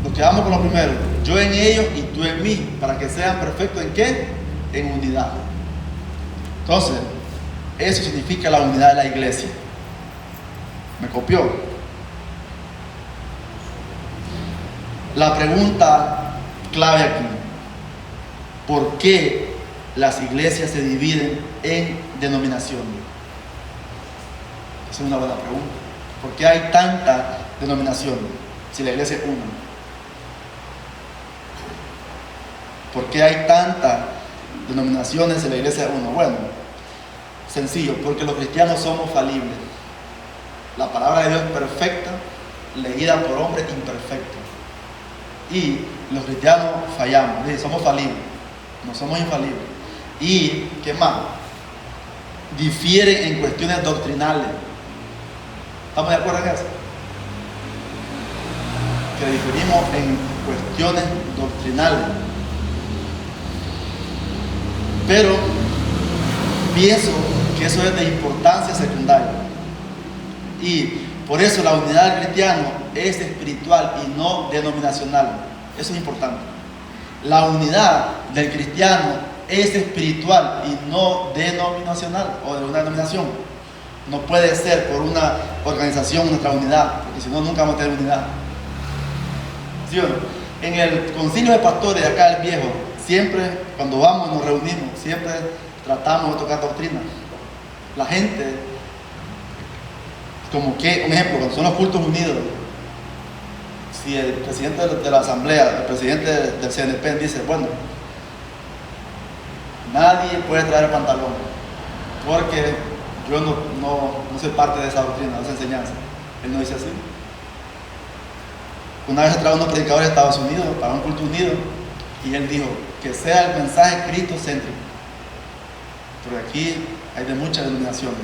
Nos quedamos con lo primero. Yo en ellos y tú en mí, para que sean perfectos ¿en qué? En unidad. Entonces, eso significa la unidad de la iglesia. ¿Me copió? La pregunta clave aquí: ¿por qué las iglesias se dividen en denominaciones? Esa es una buena pregunta. ¿Por qué hay tantas denominaciones si la iglesia es una? ¿Por qué hay tantas denominaciones si la iglesia es una? Bueno, sencillo, porque los cristianos somos falibles. La palabra de Dios es perfecta, leída por hombres imperfectos. Y los cristianos fallamos, somos falibles, no somos infalibles. Y, ¿qué más? Difieren en cuestiones doctrinales. ¿Estamos de acuerdo en eso? Que diferimos en cuestiones doctrinales. Pero pienso que eso es de importancia secundaria. Y por eso la unidad del cristiano es espiritual y no denominacional. Eso es importante. La unidad del cristiano es espiritual y no denominacional o de una denominación. No puede ser por una organización nuestra unidad, porque si no, nunca vamos a tener unidad. ¿Sí o no? En el concilio de pastores de acá del Viejo, siempre cuando vamos nos reunimos, siempre tratamos de tocar doctrina. La gente, como que, un ejemplo, cuando son los cultos unidos, si el presidente de la asamblea, el presidente del CNP dice, bueno, nadie puede traer pantalón, porque yo no soy parte de esa doctrina, de esa enseñanza. Él no dice así. Una vez trajo unos predicadores de Estados Unidos para un culto unido y él dijo que sea el mensaje cristocéntrico. Pero aquí hay de muchas denominaciones.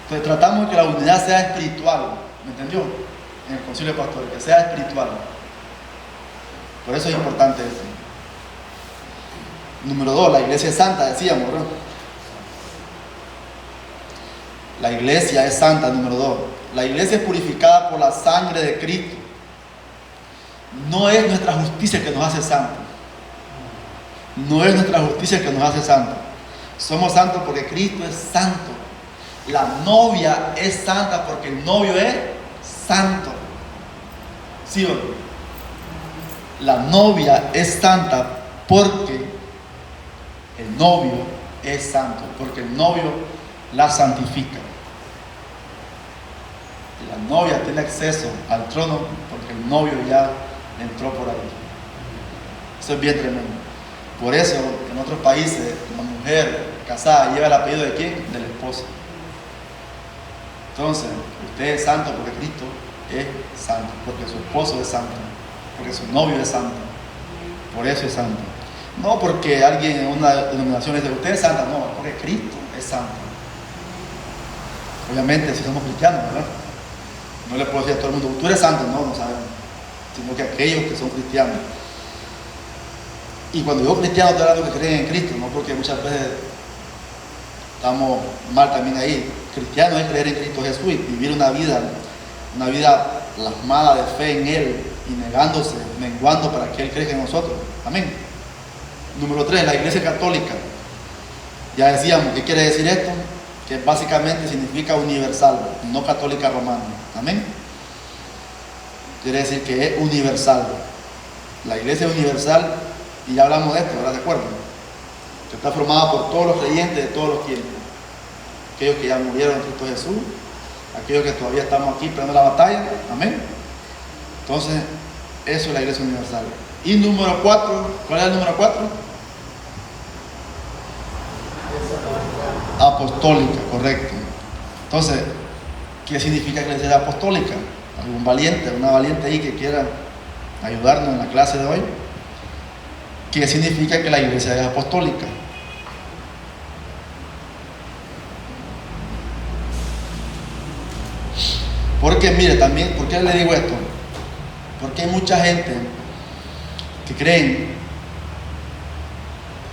Entonces tratamos de que la unidad sea espiritual, ¿me entendió? En el concilio de pastores, que sea espiritual. Por eso es importante eso. Número 2, la iglesia es santa, decíamos, ¿verdad? La iglesia es santa, número 2. La iglesia es purificada por la sangre de Cristo. No es nuestra justicia que nos hace santos. No es nuestra justicia que nos hace santos. Somos santos porque Cristo es santo. La novia es santa porque el novio es santo. ¿Sí o no? La novia es santa porque el novio es santo, porque el novio la santifica. La novia tiene acceso al trono porque el novio ya entró por ahí. Eso es bien tremendo. Por eso en otros países la mujer casada lleva el apellido de ¿quién? Del esposo. Entonces, usted es santo porque Cristo es santo, porque su esposo es santo, porque su novio es santo. Por eso es santo. No porque alguien en una denominación dice usted es santa, no, porque Cristo es santo. Obviamente si somos cristianos, ¿verdad? No le puedo decir a todo el mundo, tú eres santo, no sabemos, sino que aquellos que son cristianos. Y cuando digo cristiano, estoy hablando que creen en Cristo, no porque muchas veces estamos mal también ahí. Cristiano es creer en Cristo Jesús y vivir una vida plasmada de fe en Él y negándose, menguando para que Él crezca en nosotros. Amén. Número 3, la iglesia católica. Ya decíamos, ¿qué quiere decir esto? Que básicamente significa universal, no católica romana. Amén. Quiere decir que es universal. La iglesia es universal y ya hablamos de esto, ¿verdad? ¿De acuerdo? Que está formada por todos los creyentes de todos los tiempos. Aquellos que ya murieron en Cristo Jesús, aquellos que todavía estamos aquí peleando la batalla. Amén. Entonces, eso es la iglesia universal. Y número 4, ¿cuál es el número 4? Apostólica, correcto. Entonces, ¿qué significa que la iglesia apostólica? ¿Algún valiente, una valiente ahí que quiera ayudarnos en la clase de hoy? ¿Qué significa que la iglesia es apostólica? Porque mire, también, ¿por qué le digo esto? Porque hay mucha gente que creen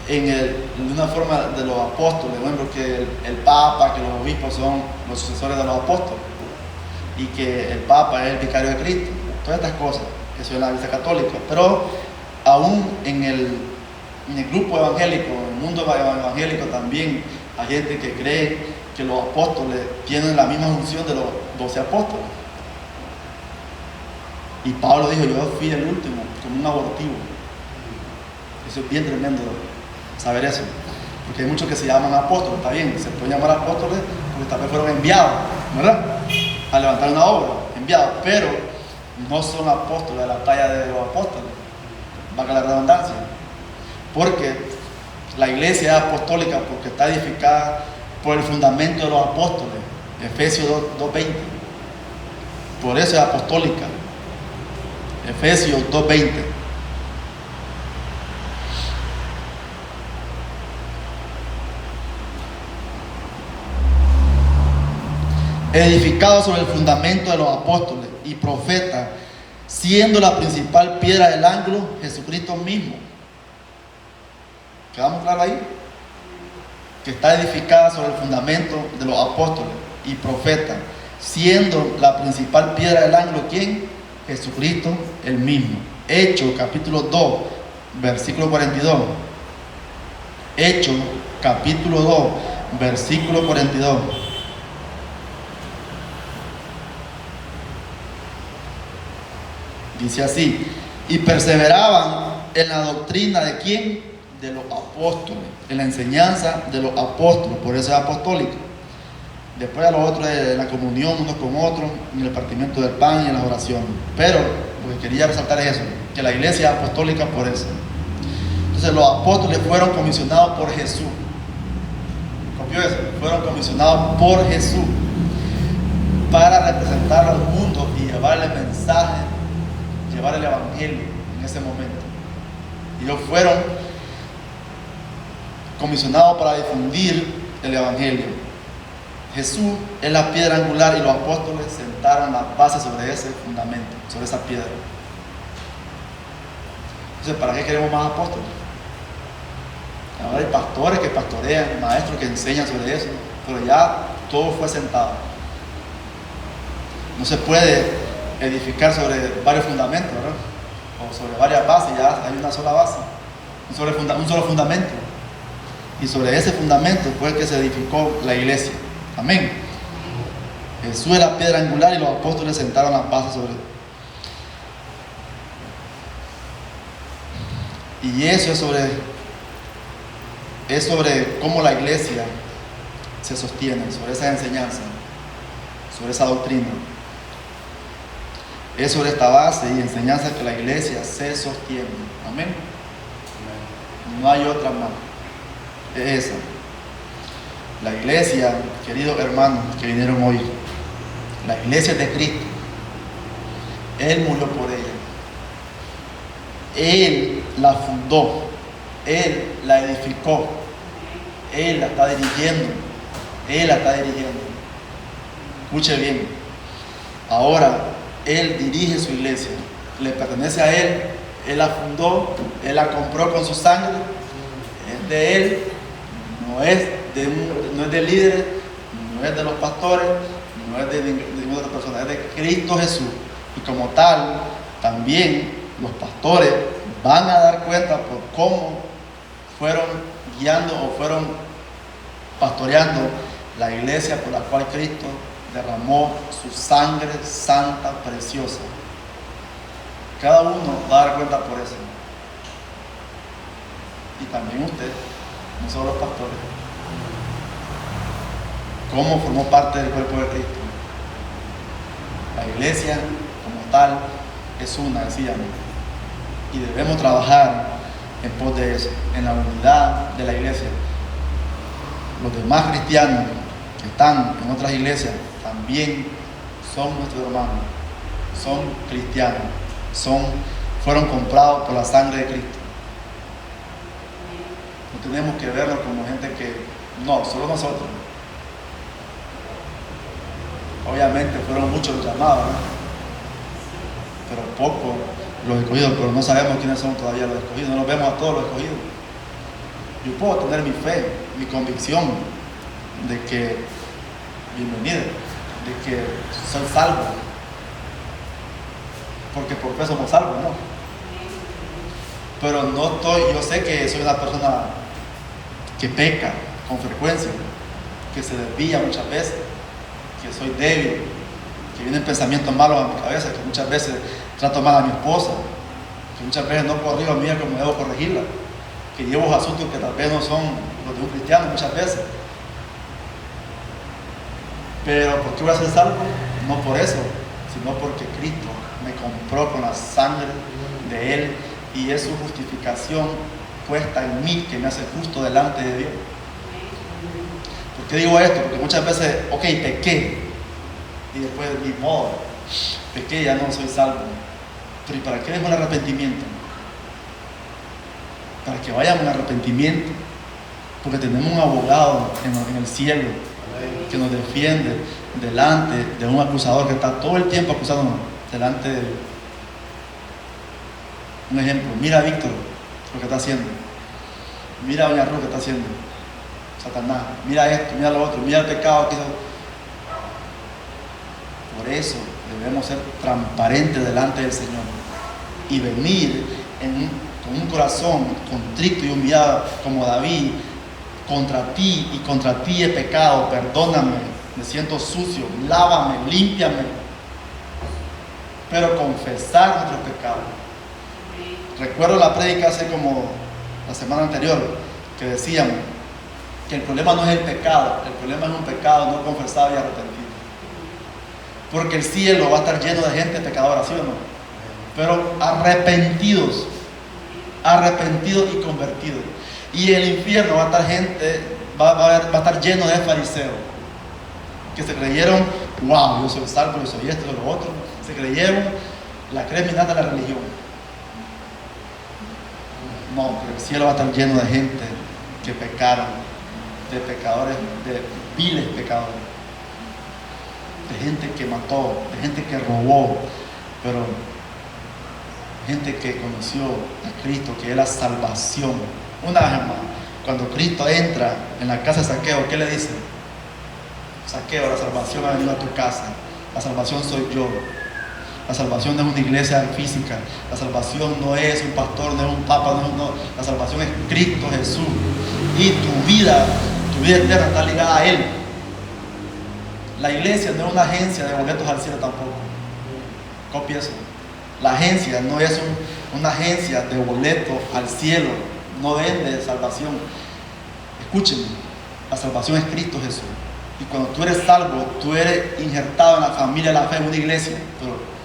en una forma de los apóstoles, por ejemplo, que el Papa, que los obispos son los sucesores de los apóstoles y que el Papa es el vicario de Cristo, todas estas cosas, eso es la iglesia católica. Pero aún en el grupo evangélico, en el mundo evangélico también hay gente que cree que los apóstoles tienen la misma función de los 12 apóstoles. Y Pablo dijo, yo fui el último, como un abortivo. Eso es bien tremendo saber eso, porque hay muchos que se llaman apóstoles, está bien, se pueden llamar apóstoles porque tal vez fueron enviados, ¿verdad? A levantar una obra, enviados, pero no son apóstoles de la talla de los apóstoles, valga la redundancia, porque la iglesia es apostólica porque está edificada por el fundamento de los apóstoles, Efesios 2:20, por eso es apostólica, Efesios 2:20. Edificado sobre el fundamento de los apóstoles y profetas, siendo la principal piedra del ángulo Jesucristo mismo. ¿Quedamos claros ahí? que está edificada sobre el fundamento de los apóstoles y profetas, siendo la principal piedra del ángulo, ¿quién? Jesucristo el mismo. Hechos capítulo 2, versículo 42. Hechos capítulo 2, versículo 42. Dice así: y perseveraban en la doctrina de ¿quién? De los apóstoles, en la enseñanza de los apóstoles, por eso es apostólico. Después a los otros de la comunión unos con otros, en el partimiento del pan y en las oraciones. Pero lo que quería resaltar es eso, que la iglesia es apostólica por eso. Entonces los apóstoles fueron comisionados por Jesús. ¿Copió eso? Fueron comisionados por Jesús para representar al mundo y llevar el mensaje, llevar el evangelio en ese momento. Ellos fueron comisionados para difundir el evangelio. Jesús es la piedra angular y los apóstoles sentaron las bases sobre ese fundamento, sobre esa piedra. Entonces, ¿para qué queremos más apóstoles? Ahora hay pastores que pastorean, maestros que enseñan sobre eso, pero ya todo fue sentado. No se puede edificar sobre varios fundamentos, ¿verdad? O sobre varias bases, ya hay una sola base, un solo fundamento. Y sobre ese fundamento fue que se edificó la iglesia. Amén. Jesús es la piedra angular y los apóstoles sentaron las bases sobre él. Y eso es sobre cómo la iglesia se sostiene, sobre esa enseñanza, sobre esa doctrina. Es sobre esta base y enseñanza que la iglesia se sostiene. Amén. No hay otra más. Es esa. La iglesia, queridos hermanos que vinieron hoy, la iglesia es de Cristo. Él murió por ella. Él la fundó. Él la edificó. Él la está dirigiendo. Él la está dirigiendo. Escuche bien. Ahora, Él dirige su iglesia. Le pertenece a Él. Él la fundó. Él la compró con su sangre. Es de Él. No es de líderes, no es de los pastores, no es de ninguna otra persona, es de Cristo Jesús. Y como tal, también los pastores van a dar cuenta por cómo fueron guiando o fueron pastoreando la iglesia por la cual Cristo derramó su sangre santa, preciosa. Cada uno va a dar cuenta por eso. Y también usted, no solo los pastores. ¿Cómo formó parte del cuerpo de Cristo? La iglesia como tal es una, decíamos, y debemos trabajar en pos de eso, en la unidad de la iglesia. Los demás cristianos que están en otras iglesias también son nuestros hermanos, son cristianos, fueron comprados por la sangre de Cristo. No tenemos que verlos como gente que, no, solo nosotros. Obviamente fueron muchos los llamados, ¿no? Pero pocos los escogidos, pero no sabemos quiénes son todavía los escogidos, no los vemos a todos los escogidos. Yo puedo tener mi fe, mi convicción de que, bienvenido, de que soy salvo, porque por fe somos salvos, ¿no? Pero no estoy, yo sé que soy una persona que peca con frecuencia, que se desvía muchas veces, que soy débil, que vienen pensamientos malos a mi cabeza, que muchas veces trato mal a mi esposa, que muchas veces no corrijo a mí como debo corregirla, que llevo asuntos que tal vez no son los de un cristiano muchas veces. Pero ¿por qué voy a ser salvo? No por eso, sino porque Cristo me compró con la sangre de Él y es su justificación puesta en mí que me hace justo delante de Dios. ¿Por qué digo esto? Porque muchas veces, ok, pequé y después ni modo, pequé, ya no soy salvo. Pero ¿y para qué es un arrepentimiento? Para que vayamos en arrepentimiento, porque tenemos un abogado en el cielo que nos defiende delante de un acusador que está todo el tiempo acusándonos delante de él. Un ejemplo, mira a Víctor lo que está haciendo, mira a doña Ruth lo que está haciendo. Satanás, mira esto, mira lo otro, mira el pecado. Por eso debemos ser transparentes delante del Señor y venir con un corazón contrito y humillado como David. Contra ti he pecado, perdóname, me siento sucio, lávame, límpiame. Pero confesar nuestros pecados. Recuerdo la prédica hace como la semana anterior que decíamos que el problema no es el pecado, el problema es un pecado no confesado y arrepentido. Porque el cielo va a estar lleno de gente pecadora, ¿sí o no? Pero arrepentidos y convertidos. Y el infierno va a estar va a estar lleno de fariseos que se creyeron, wow, yo soy salvo, yo soy esto, yo soy lo otro. Se creyeron la criminal de la religión. No, pero el cielo va a estar lleno de gente que pecaron, de pecadores, de viles pecadores, de gente que mató, de gente que robó, pero gente que conoció a Cristo, que es la salvación. Una vez más, cuando Cristo entra en la casa de Zaqueo, ¿qué le dice? Zaqueo, la salvación ha venido a tu casa, la salvación soy yo. La salvación no es una iglesia física, la salvación no es un pastor, no es un papa, no. La salvación es Cristo Jesús. Y tu vida eterna está ligada a Él. La iglesia no es una agencia de boletos al cielo tampoco. Copia eso. La agencia no es una agencia de boletos al cielo, no vende salvación. Escúchenme, la salvación es Cristo Jesús. Y cuando tú eres salvo, tú eres injertado en la familia de la fe, en una iglesia. Pero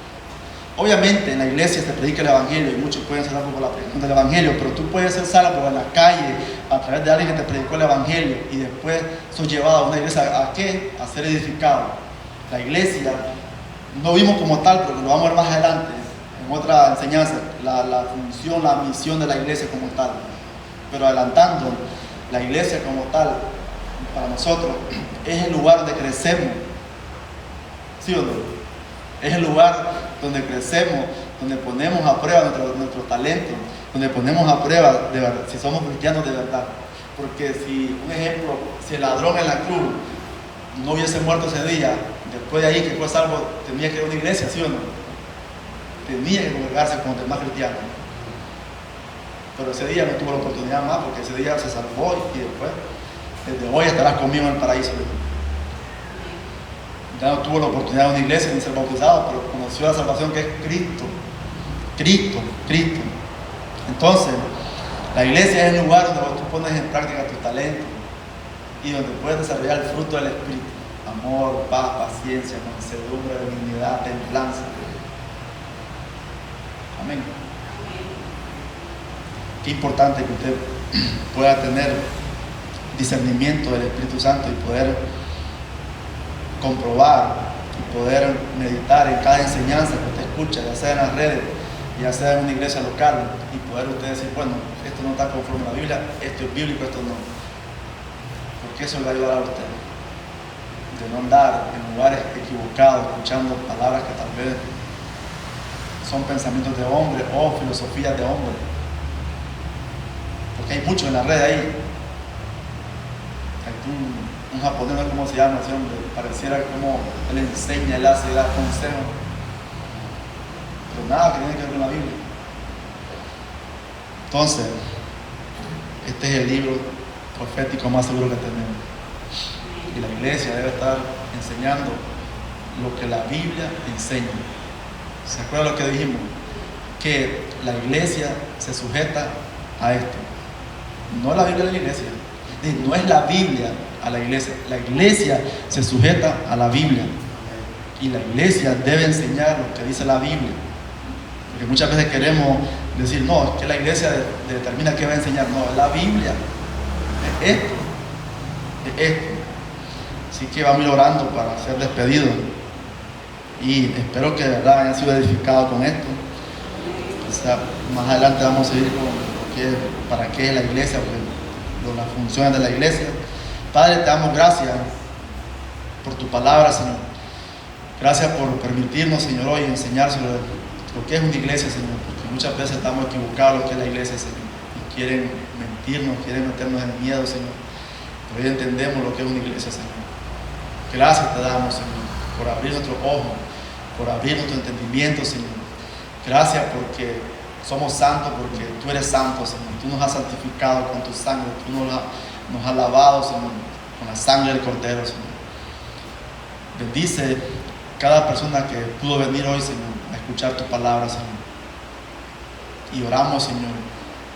obviamente en la iglesia se predica el evangelio y muchos pueden ser salvos por la predicación del evangelio, pero tú puedes ser salvo en la calle a través de alguien que te predicó el evangelio y después sos llevado a una iglesia. ¿A qué? A ser edificado. La iglesia no vimos como tal, pero lo vamos a ver más adelante en otra enseñanza, la función, la misión de la iglesia como tal. Pero adelantando, la iglesia como tal para nosotros es el lugar donde crecemos, ¿sí o no? Es el lugar donde crecemos, donde ponemos a prueba nuestros talentos, donde ponemos a prueba de verdad, si somos cristianos de verdad. Porque si, un ejemplo, si el ladrón en la cruz no hubiese muerto ese día, después de ahí que fue salvo, tenía que ir a una iglesia, ¿sí o no? Tenía que congregarse con los demás cristianos. Pero ese día no tuvo la oportunidad más, porque ese día se salvó y después, desde hoy estarás conmigo en el paraíso. Ya no tuvo la oportunidad de una iglesia ni ser bautizado, pero conoció la salvación que es Cristo. Cristo. Entonces, la iglesia es el lugar donde tú pones en práctica tus talentos y donde puedes desarrollar el fruto del Espíritu: amor, paz, paciencia, mansedumbre, benignidad, templanza. Amén. Qué importante que usted pueda tener discernimiento del Espíritu Santo y poder comprobar y poder meditar en cada enseñanza que usted escucha, ya sea en las redes, ya sea en una iglesia local, y poder usted decir, bueno, esto no está conforme a la Biblia, esto es bíblico, esto no. Porque eso le va a ayudar a usted de no andar en lugares equivocados escuchando palabras que tal vez son pensamientos de hombre o filosofías de hombre. Porque hay mucho en la red ahí. Hay un japonés, no sé cómo se llama ese hombre, pareciera como él enseña, él hace, da consejos, pero nada que tiene que ver con la Biblia. Entonces, este es el libro profético más seguro que tenemos, y la iglesia debe estar enseñando lo que la Biblia enseña. ¿Se acuerdan lo que dijimos? Que la iglesia se sujeta a esto. No la Biblia de la iglesia, no es la Biblia a la iglesia se sujeta a la Biblia, y la iglesia debe enseñar lo que dice la Biblia. Porque muchas veces queremos decir, no, es que la iglesia determina qué va a enseñar. No, es la Biblia, es esto. Así que vamos orando para ser despedidos, y espero que de verdad hayan sido edificados con esto. Quizá más adelante vamos a seguir con para qué es la iglesia, las funciones de la iglesia. Padre, te damos gracias por tu palabra, Señor. Gracias por permitirnos, Señor, hoy enseñar sobre lo que es una iglesia, Señor, porque muchas veces estamos equivocados lo que es la iglesia, Señor, y quieren mentirnos, quieren meternos en miedo, Señor. Hoy entendemos lo que es una iglesia, Señor. Gracias te damos, Señor, por abrir nuestros ojos, por abrir nuestro entendimiento, Señor. Gracias porque somos santos, porque tú eres santo, Señor. Tú nos has santificado con tu sangre, tú nos has lavado, Señor, con la sangre del Cordero, Señor. Bendice cada persona que pudo venir hoy, Señor, a escuchar tu palabra, Señor. Y oramos, Señor,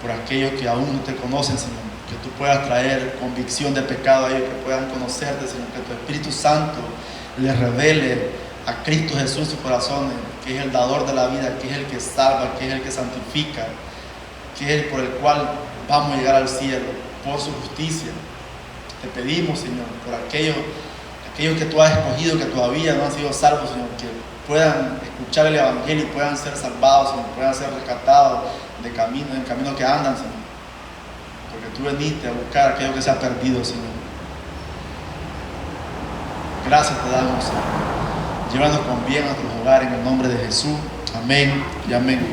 por aquellos que aún no te conocen, Señor, que tú puedas traer convicción de pecado a ellos, que puedan conocerte, Señor, que tu Espíritu Santo les revele a Cristo Jesús en sus corazones, que es el dador de la vida, que es el que salva, que es el que santifica, que es el por el cual vamos a llegar al cielo, por su justicia. Te pedimos, Señor, por aquellos que tú has escogido, que todavía no han sido salvos, Señor, que puedan escuchar el Evangelio y puedan ser salvados, Señor, puedan ser rescatados del camino que andan, Señor. Porque tú veniste a buscar aquello que se ha perdido, Señor. Gracias te damos, Señor. Llévanos con bien a nuestros hogares en el nombre de Jesús. Amén y amén.